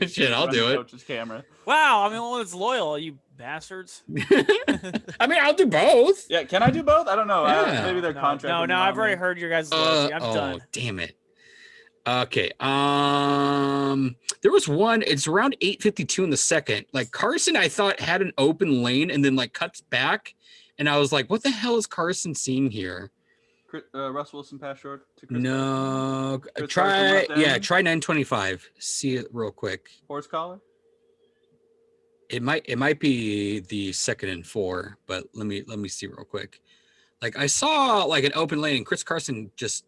If Shit, I'll do it. Coach's camera. Wow, I mean, well, it's loyal, you bastards. I mean, I'll do both. Yeah, can I do both? I don't know. Yeah. Maybe their contract. No, I've already heard your guys' loyalty. I'm done. Oh, damn it. Okay. There was one. It's around 8:52 in the second. Like Carson, I thought had an open lane and then like cuts back, and I was like, "What the hell is Carson seeing here?" Russ Wilson pass short to Chris. No, Carson. try 925. See it real quick. Horse collar. It might be the 2nd and 4, but let me see real quick. Like I saw like an open lane and Chris Carson just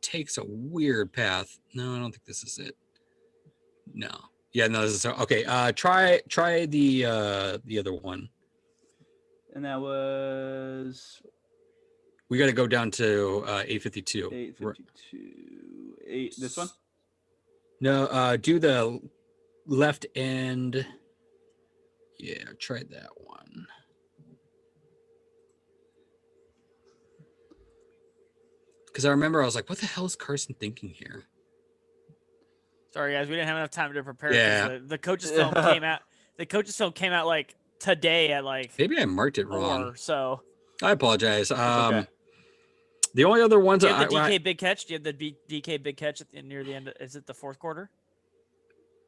takes a weird path. No, I don't think this is it. No. Yeah, no, this is okay. Try the other one. And that was We got to go down to 852. 852. 8. This one? No, do the left end. Yeah, try that one. Because I remember I was like, what the hell is Carson thinking here? Sorry, guys, we didn't have enough time to prepare. Yeah. The coach's film came out. The coach's film came out like today at like Maybe I marked it 4. wrong. So I apologize. Okay. The only other ones do you have the DK big catch? Do you have the DK big catch near the end? Is it the fourth quarter?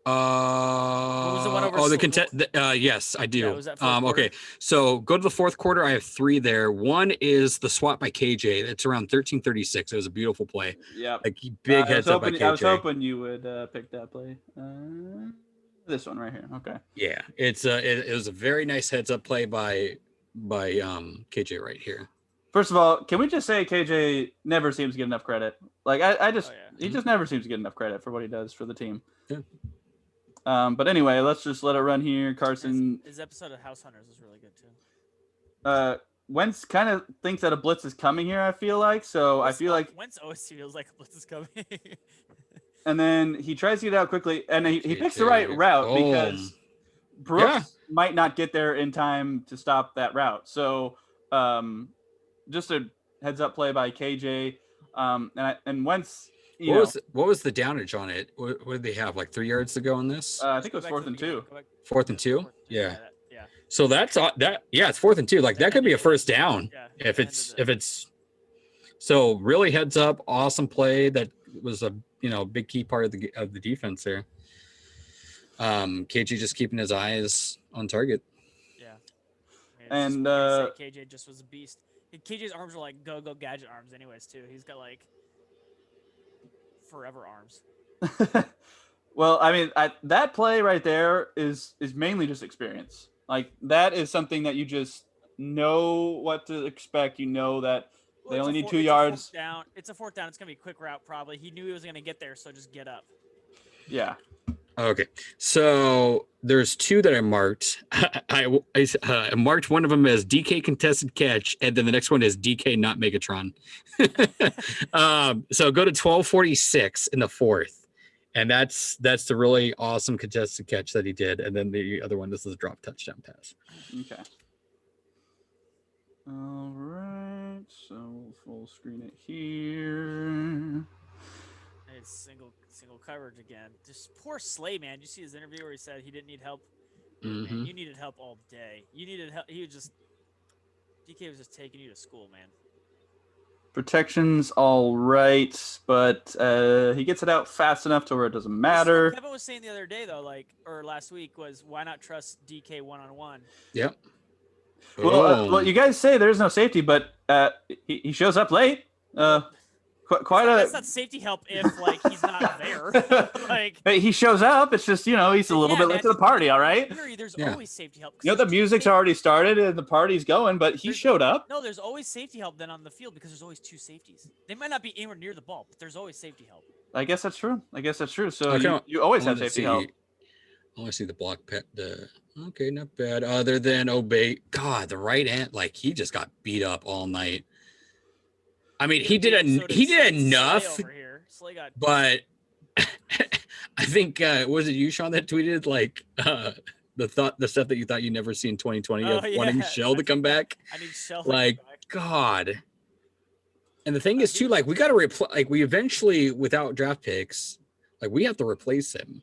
What was the one over? Yes, I do. Yeah, was that fourth quarter? Okay, so go to the fourth quarter. I have 3 there. One is the swat by KJ. It's around 13:36. It was a beautiful play. Yep. Like big heads up by KJ. I was hoping you would pick that play. This one right here. Okay. Yeah, it was a very nice heads up play by KJ right here. First of all, can we just say KJ never seems to get enough credit? Like he just never seems to get enough credit for what he does for the team. Yeah. But anyway, let's just let it run here. Carson. His episode of House Hunters was really good too. Wentz kind of thinks that a blitz is coming here. I feel like Wentz always feels like a blitz is coming. And then he tries to get out quickly, and he picks the right route because Brooks might not get there in time to stop that route. So, just a heads up play by KJ, and Wentz. What was the downage on it? What did they have? Like 3 yards to go on this? I think it was 4th and 2. 4th and 2? Yeah. Yeah. So that's that. Yeah, it's 4th and 2. Like that could be a first down if it's. So really heads up, awesome play. That was a big key part of the defense there. KJ just keeping his eyes on target. Yeah. And KJ just was a beast. KJ's arms are like go gadget arms, anyways. Too. He's got like forever arms. Well, I mean, that play right there is mainly just experience. Like that is something that you just know what to expect. You know that they only need 2 yards. It's a 4th down. It's gonna be a quick route probably. He knew he was gonna get there, so just get up. Yeah. Okay, so there's 2 that I marked. I marked one of them as DK contested catch, and then the next one is DK not Megatron. So go to 12:46 in the 4th, and that's the really awesome contested catch that he did. And then the other one, this is a drop touchdown pass. Okay. All right, so we'll full screen it here. It's single coverage again. Just poor Slay, man. You see his interview where he said he didn't need help. Mm-hmm. Man, you needed help all day. You needed help. DK was just taking you to school, man. Protection's all right, but he gets it out fast enough to where it doesn't matter. Kevin was saying the other day though, or last week, was why not trust DK one-on-one? Yep. Well, you guys say there's no safety, but he shows up late. That's not safety help if he's not there. Hey, he shows up. It's just he's a little bit late to the party. All right. There's always safety help. The music's already started and the party's going, but he showed up. No, there's always safety help then on the field because there's always 2 safeties. They might not be anywhere near the ball, but there's always safety help. I guess that's true. So you always have safety help. I want to see the block pet. Okay, not bad. Other than Obey, God, the right end, he just got beat up all night. I mean, he did enough, but I think was it you, Sean, that tweeted the stuff that you thought you'd never see in 2020 of wanting Shell to come back. I need Shell. God. And the thing is too, we got to replace. We eventually, without draft picks, we have to replace him.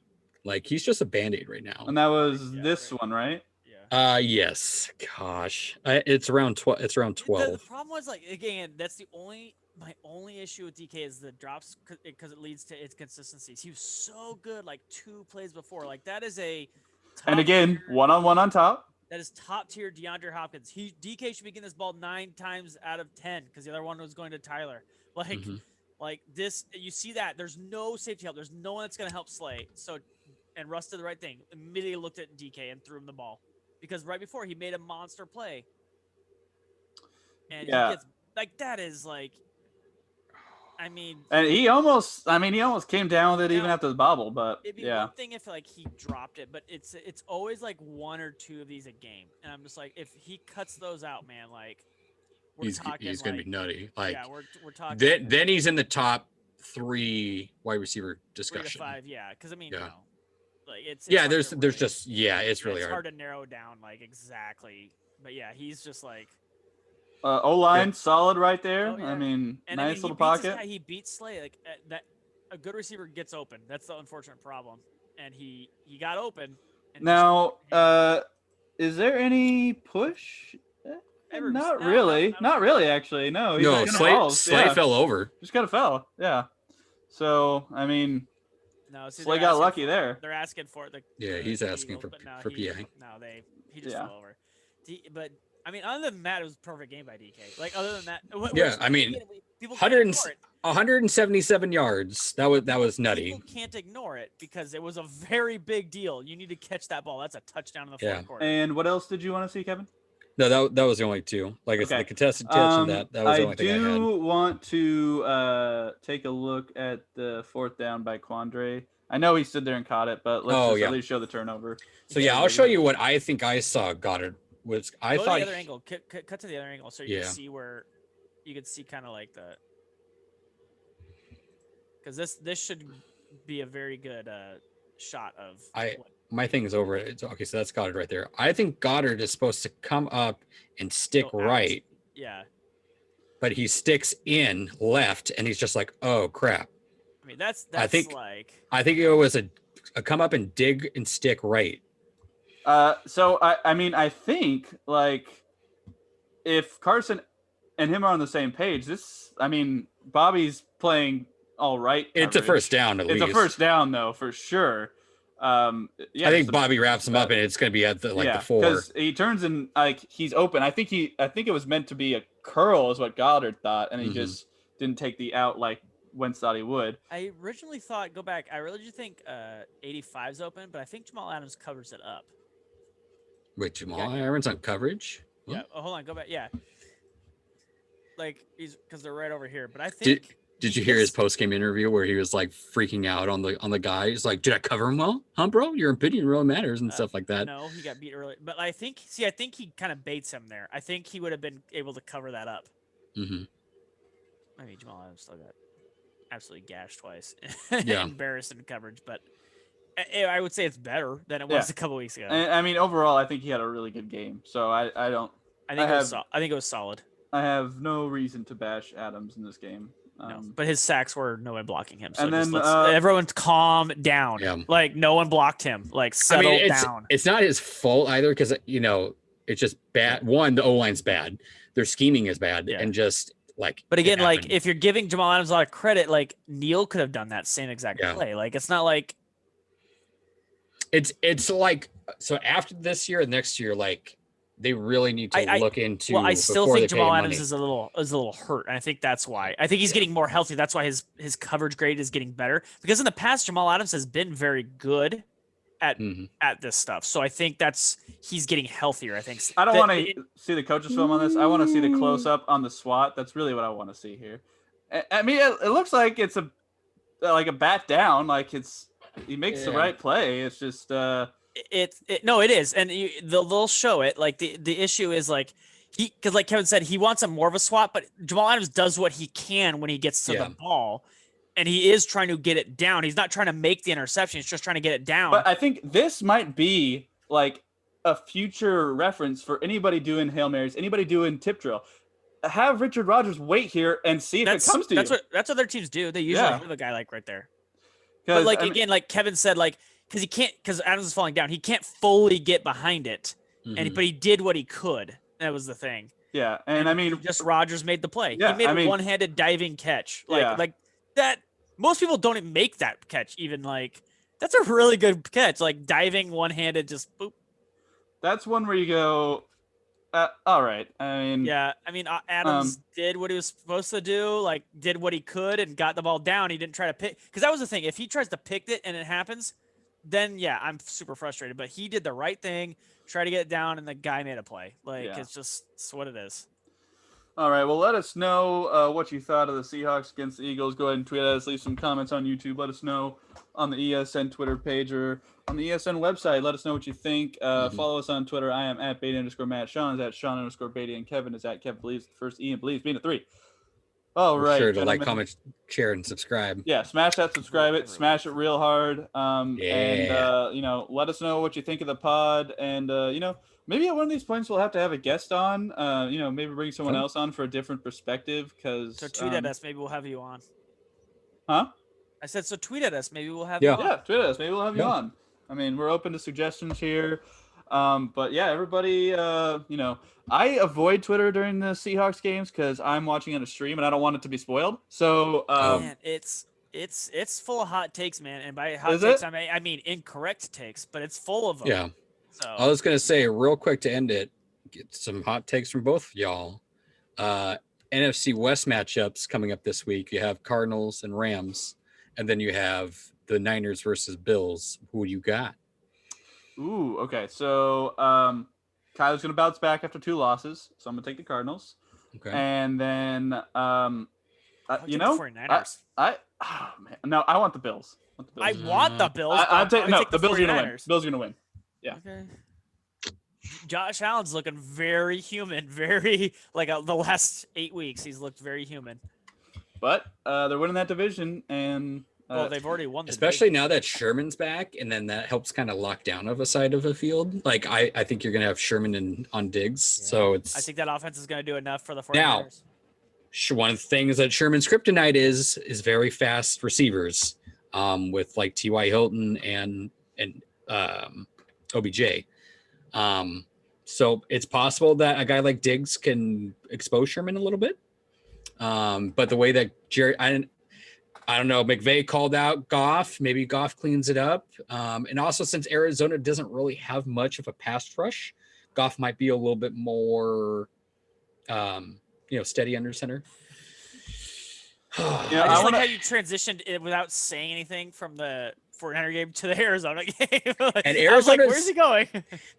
He's just a Band-Aid right now. And that was this one, right? Yes. Gosh, it's around 12. It's around 12. The problem was again, that's my only issue with DK is the drops because it leads to its consistencies. He was so good 2 plays before. That is a. And again, one-on-one on top. That is top tier DeAndre Hopkins. DK should be getting this ball 9 times out of 10 because the other one was going to Tyler. This, you see that there's no safety help. There's no one that's going to help Slay. So, and Russ did the right thing. Immediately looked at DK and threw him the ball. Because right before he made a monster play, and he gets that is I mean, And he almost came down with it even Now, after the bobble, but it'd be yeah. one thing if like he dropped it, but it's always like one or two of these a game, and I'm just like, if he cuts those out, man, like we're talking he's gonna like, be nutty. Like yeah, we're talking then he's in the top 3 wide receiver 3 to discussion. 5, yeah, because I mean, Yeah. you know, like it's Yeah, hard there's to there's really- just it's really it's hard. hard to narrow down like exactly, but yeah, he's just like O-line Yeah. solid right there. Oh, yeah. I mean, And nice I mean, he little beats pocket. this guy. He beats Slay. Like that, a good receiver gets open. That's the unfortunate problem. And he got open. And Now, is there any push? Not really. Not really, actually. No, he No, just kind of falls. Slay Yeah. fell over. Just kind of fell. Yeah. So, I mean, no, see, Slay they're got asking lucky for- there. They're asking for the Yeah, the he's asking Eagles, but no, for he, PI. No, he just Yeah. fell over. But I mean, other than that, it was a perfect game by DK. Like other than that, Yeah, I mean, people can't 100 ignore it. 177 yards. That was nutty. People can't ignore it because it was a very big deal. You need to catch that ball. That's a touchdown in the fourth Yeah. quarter. And what else did you want to see, Kevin? No, that was the only 2. Like I said, Okay. the contested catch and that was the I only thing I had. do want to take a look at the 4th down by Quandre. I know he stood there and caught it, but let's just at least show the turnover. So yeah, I'll show you what I think I saw Goddard was. I Go thought to the other angle. Cut to the other angle so you can see where you can see kind of like the, because this should be a very good shot of. My thing is over. It's okay. So that's Goddard right there. I think Goddard is supposed to come up and stick right. Yeah. But he sticks in left, and he's just like, oh crap. I mean, that's I think like. it was a come up and dig and stick right. So I mean, I think like if Carson and him are on the same page, Bobby's playing all right. It's a first down at least. It's a first down though, for sure. I think Bobby wraps him up, and it's going to be at the 4. Because he turns and like he's open. I think it was meant to be a curl, is what Goddard thought, and he just didn't take the out like Wentz thought he would. I originally thought I really do think 85's open, but I think Jamal Adams covers it up. Wait, Jamal Adams on coverage? Yeah. Oh, hold on. Go back. Yeah. Like because they're right over here, but I think. Did you hear his post-game interview where he was like freaking out on the guy? He's like, "Did I cover him well, huh, bro? Your opinion really matters," and stuff like that. No, he got beat early, but I think he kind of baits him there. I think he would have been able to cover that up. Mm-hmm. I mean, Jamal Adams still got absolutely gashed twice. Yeah, embarrassed in coverage, but I would say it's better than it was a couple weeks ago. And, I mean, overall, I think he had a really good game. So I think it was solid. I have no reason to bash Adams in this game. No, but his sacks were no one blocking him. So and then everyone calm down. Yeah. Like no one blocked him. Like settle down. It's not his fault either because it's just bad. One, the O-line's bad. Their scheming is bad, and just like. But again, like if you're giving Jamal Adams a lot of credit, like Neal could have done that same exact play. Like it's not like. It's like so after this year and next year, like. They really need to look into. Well, I still think Jamal Adams is a little hurt, and I think that's why. I think he's getting more healthy. That's why his coverage grade is getting better. Because in the past, Jamal Adams has been very good at this stuff. So I think he's getting healthier. I think. I don't want to see the coach's film on this. I want to see the close up on the SWAT. That's really what I want to see here. I mean, it looks like it's a bat down. Like he makes the right play. It's just. It is, and they'll show it. Like the issue is like because like Kevin said, he wants a more of a swat, but Jamal Adams does what he can when he gets to the ball, and he is trying to get it down. He's not trying to make the interception; he's just trying to get it down. But I think this might be like a future reference for anybody doing Hail Marys, anybody doing tip drill. Have Richard Rodgers wait here and see if it comes to you. That's what other teams do. They usually have a guy like right there. But like again, like Kevin said, like. Because Adams is falling down. He can't fully get behind it, but he did what he could. That was the thing. Yeah, and I mean, just Rodgers made the play. Yeah, he made a one-handed diving catch. Like that. Most people don't even make that catch. Even like that's a really good catch. Like diving one-handed, just boop. That's one where you go. All right. I mean, Adams did what he was supposed to do. Like did what he could and got the ball down. He didn't try to pick because that was the thing. If he tries to pick it and it happens. Then I'm super frustrated. But he did the right thing, try to get it down, and the guy made a play. Like it's what it is. All right. Well, let us know what you thought of the Seahawks against the Eagles. Go ahead and tweet at us. Leave some comments on YouTube. Let us know on the ESN Twitter page or on the ESN website. Let us know what you think. Follow us on Twitter. I am at Beatty_Matt. Sean is at Sean_Beatty. And Kevin is at Kevin Believes. First E and Believes being a 3. All Be right. sure to like, gentlemen. comment, share, and subscribe. Yeah, smash that, subscribe it, smash it real hard. And Yeah. let us know what you think of the pod. And maybe at one of these points we'll have to have a guest on. Maybe bring someone else on for a different perspective. So tweet at us, maybe we'll have you on. Huh? I said, so tweet at us, maybe we'll have you on. Yeah, tweet at us, maybe we'll have you on. I mean, we're open to suggestions here. But yeah, everybody, I avoid Twitter during the Seahawks games because I'm watching on a stream and I don't want it to be spoiled. So, man, it's full of hot takes, man. And by hot takes, I mean incorrect takes, but it's full of them. Yeah. So I was gonna say real quick to end it, get some hot takes from both y'all. NFC West matchups coming up this week. You have Cardinals and Rams, and then you have the Niners versus Bills. Who do you got? Ooh, okay. So Kyler's gonna bounce back after 2 losses, so I'm gonna take the Cardinals. Okay. And then I'll take the 49ers. I want the Bills. I want the Bills. The Bills are gonna win. Bills are gonna win. Yeah. Okay. Josh Allen's looking very human, very the last 8 weeks. He's looked very human. But they're winning that division, and they've already won. Especially now that Sherman's back, and then that helps kind of lock down of a side of a field. Like I think you're gonna have Sherman on Diggs, so I think that offense is gonna do enough for the 49ers. Now, one of the things that Sherman's kryptonite is very fast receivers, with like T.Y. Hilton and OBJ. So it's possible that a guy like Diggs can expose Sherman a little bit. But the way that I don't know, McVay called out Goff, maybe Goff cleans it up. And also since Arizona doesn't really have much of a pass rush, Goff might be a little bit more, steady under center. I like how you transitioned it without saying anything from the 49er game to the Arizona game. And I was like, where's he going?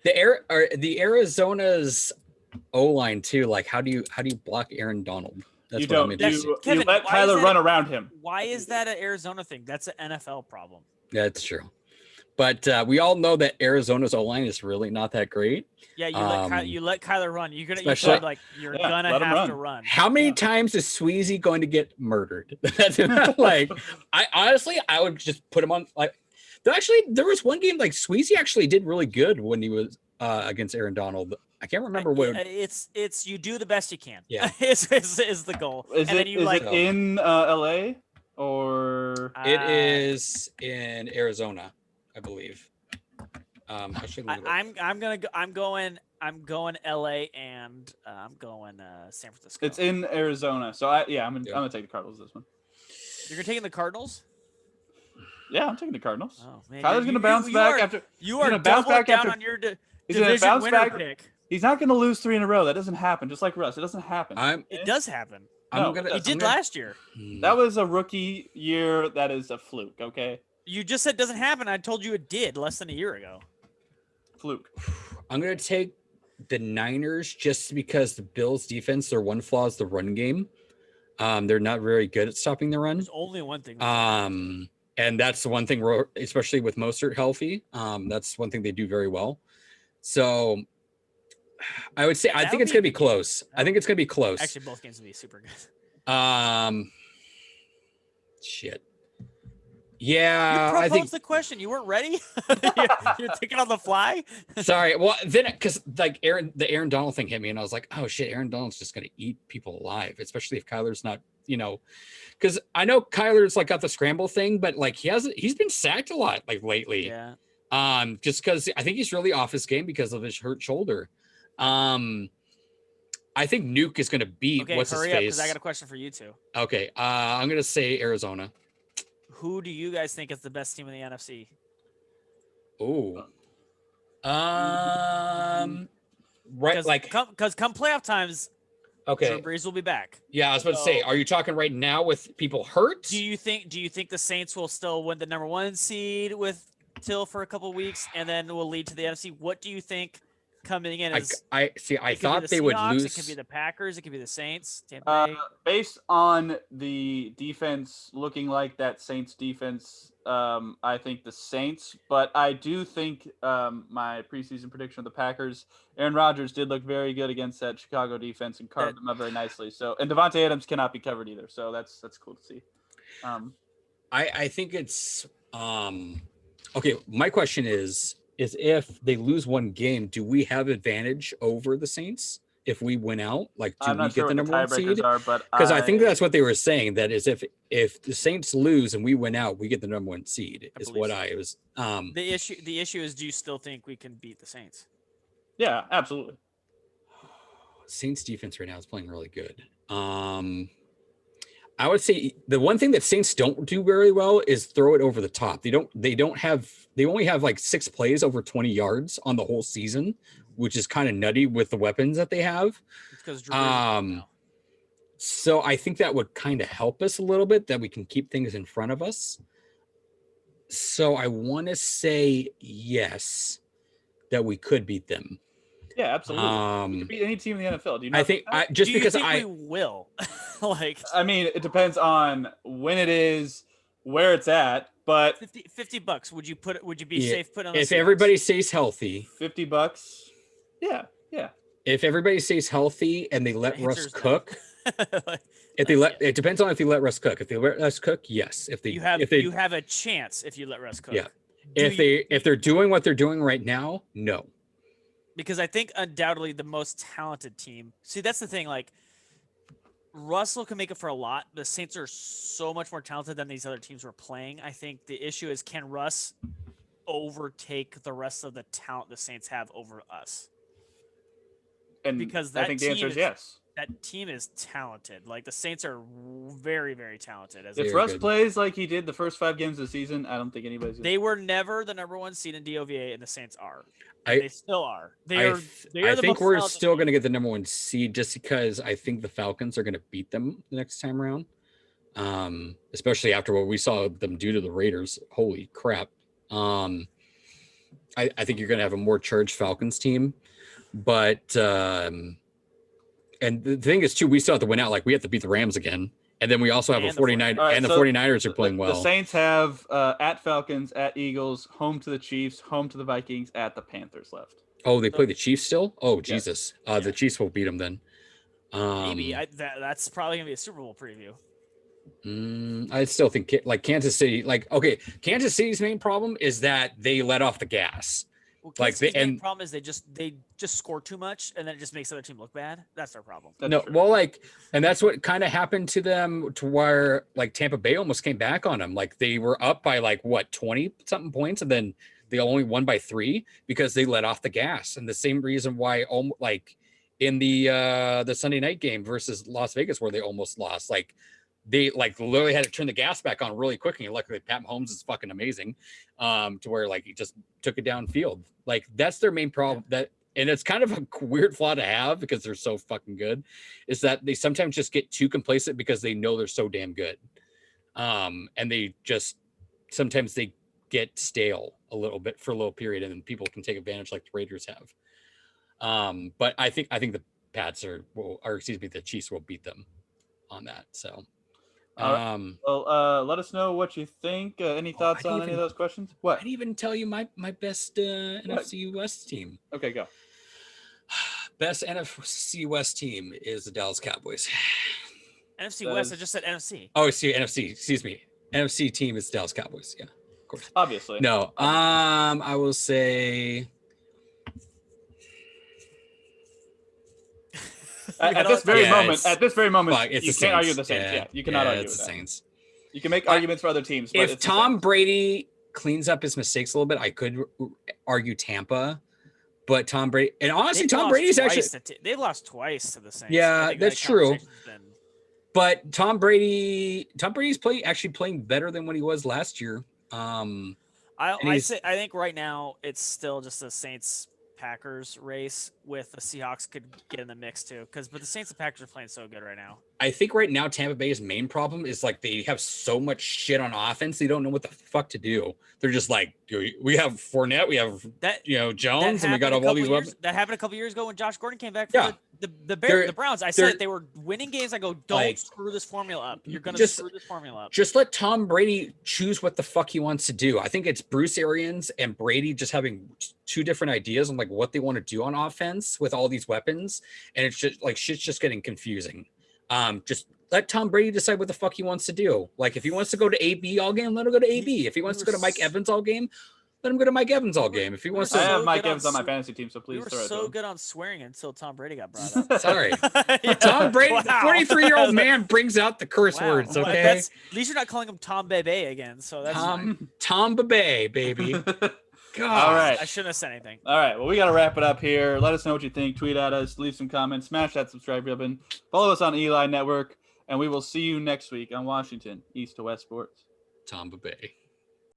The Arizona's O-line too. Like, how do you block Aaron Donald? That's you let Kyler run around him. Why is that an Arizona thing? That's an NFL problem. Yeah, that's true. But we all know that Arizona's O-line is really not that great. Yeah, you let Kyler run. You're gonna have to run. How many times is Sweezy going to get murdered? That's like, I would just put him on. Like, there was one game like Sweezy actually did really good when he was against Aaron Donald. I can't remember what. It's you do the best you can. Yeah, is the goal. Is it in LA or it is in Arizona, I believe. I'm going LA and I'm going San Francisco. It's in Arizona, so I'm gonna take the Cardinals this one. You're taking the Cardinals? Yeah, I'm taking the Cardinals. Oh man, Kyler's gonna bounce back after. You are doubling down on your division winner pick. He's not gonna lose 3 in a row. That doesn't happen. Just like Russ, it doesn't happen. It does happen. He did last year. That was a rookie year. That is a fluke. Okay. You just said it doesn't happen. I told you it did less than a year ago. Fluke. I'm going to take the Niners just because the Bills defense, their one flaw is the run game. They're not very good at stopping the run. There's only one thing. And that's the one thing, especially with Mostert healthy. That's one thing they do very well. So I would say, I think it's going to be close. Actually, both games will be super good. Shit. Yeah, you proposed the question. You weren't ready. You're thinking on the fly. Sorry. Well, then because like the Aaron Donald thing hit me, and I was like, oh shit, Aaron Donald's just gonna eat people alive, especially if Kyler's not, because I know Kyler's like got the scramble thing, but like he's been sacked a lot like lately. Yeah. Just because I think he's really off his game because of his hurt shoulder. I think Nuke is gonna beat what's his face. Because I got a question for you two. Okay. I'm gonna say Arizona. Who do you guys think is the best team in the NFC? Oh, right, because come playoff times, okay, Drew Brees will be back. Yeah, I was about to say, are you talking right now with people hurt? Do you think the Saints will still win the #1 seed with Till for a couple of weeks, and then will lead to the NFC? What do you think coming in as I see. I it could be thought the they would Seahawks, lose. It could be the Packers. It could be the Saints. Tampa Bay. Based on the defense looking like that Saints defense, I think the Saints. But I do think my preseason prediction of the Packers, Aaron Rodgers did look very good against that Chicago defense and carved them up very nicely. So, and Devontae Adams cannot be covered either. So that's cool to see. I think it's okay. My question is if they lose one game, do we have advantage over the Saints if we win out? Like, do I'm we not get sure the what the number one tiebreakers seed? are, but Because I think that's what they were saying. That is, if the Saints lose and we win out, we get the number one seed. Is what I was. The issue is, do you still think we can beat the Saints? Yeah, absolutely. Saints defense right now is playing really good. I would say the one thing that Saints don't do very well is throw it over the top. They only have like 6 plays over 20 yards on the whole season, which is kind of nutty with the weapons that they have. It's because Drew Brees so I think that would kind of help us a little bit, that we can keep things in front of us. So I want to say yes, that we could beat them. Yeah, absolutely. We could beat any team in the NFL. Do you not I think we will. Like, I mean, it depends on when it is, where it's at, but $50. Would you be safe putting on if everybody stays healthy? $50. Yeah. If everybody stays healthy and they let Russ cook, it depends on if they let Russ cook. If they let Russ cook, yes. You have a chance if you let Russ cook. Yeah. If they're doing what they're doing right now, no. Because I think undoubtedly the most talented team. See, that's the thing. Like, Russell can make it for a lot. The Saints are so much more talented than these other teams we're playing. I think the issue is, can Russ overtake the rest of the talent the Saints have over us? And because I think the answer is yes. That team is talented. Like, the Saints are very, very talented. If Russ plays like he did the first 5 games of the season, I don't think anybody's. They were never the number 1 seed in DOVA, and the Saints are. They still are. I think we're still going to get the number 1 seed, just because I think the Falcons are going to beat them the next time around. Especially after what we saw them do to the Raiders. Holy crap. I think you're going to have a more charged Falcons team. But and the thing is, too, we still have to win out. Like, we have to beat the Rams again. And then we also have a 49 and the 49ers are playing well. The Saints have at Falcons, at Eagles, home to the Chiefs, home to the Vikings, at the Panthers left. Oh, they play the Chiefs still? Oh, Jesus. Yes. The Chiefs will beat them then. Maybe. That's probably going to be a Super Bowl preview. I still think, like, Kansas City, Kansas City's main problem is that they let off the gas. Well, the main problem is they just score too much, and then it just makes the other team look bad. That's their problem. And that's what kind of happened to them, to where like Tampa Bay almost came back on them. Like, they were up by 20 something points, and then they only won by 3 because they let off the gas. And the same reason why, in the Sunday night game versus Las Vegas, where they almost lost, they literally had to turn the gas back on really quickly. And luckily, Pat Mahomes is fucking amazing, to where he just took it downfield. That's their main problem. And it's kind of a weird flaw to have, because they're so fucking good, is that they sometimes just get too complacent because they know they're so damn good. And they just sometimes they get stale a little bit for a little period, and then people can take advantage like the Raiders have. But I think the Pats the Chiefs will beat them on that. So. Let us know what you think. Any thoughts on any of those questions? What? I didn't even tell you my best NFC West team. Okay, go. Best NFC West team is the Dallas Cowboys. NFC West. I just said NFC. Oh, NFC. Excuse me. NFC team is Dallas Cowboys. Yeah, of course. Obviously. No. I will say. At this very moment, you can't argue the Saints. Yeah, you cannot argue with the that. Saints. You can make arguments for other teams. But if Tom Brady cleans up his mistakes a little bit, I could argue Tampa. But Tom Brady, and honestly, Tom Brady's actually they lost twice to the Saints. Yeah, that's true. But Tom Brady's playing better than what he was last year. I think right now it's still just the Saints Packers race with the Seahawks could get in the mix too. But the Saints and Packers are playing so good right now. I think right now Tampa Bay's main problem is like they have so much shit on offense, they don't know what the fuck to do. They're just like, we have Fournette, we have Jones, and we got all these weapons. That happened a couple years ago when Josh Gordon came back for the Browns. I said they were winning games. I go, don't screw this formula up. You're gonna screw this formula up. Just let Tom Brady choose what the fuck he wants to do. I think it's Bruce Arians and Brady just having two different ideas on like what they want to do on offense with all these weapons, and it's just like shit's just getting confusing. Just let Tom Brady decide what the fuck he wants to do. Like if he wants to go to AB all game, let him go to AB. If he wants to go to Mike Evans all game, let him go to Mike Evans all game. If he wants to, I have Mike Evans on my fantasy team, so please. We were so good on swearing until Tom Brady got brought up. Sorry, Tom Brady, the 43-year-old man brings out the curse words. Okay, at least you're not calling him Tom Bebe again. So that's Tom Bebe, baby. God. All right. I shouldn't have said anything. All right. Well, we got to wrap it up here. Let us know what you think. Tweet at us. Leave some comments. Smash that subscribe button. Follow us on Eli Network. And we will see you next week on Washington, East to West Sports. Tom Bebe.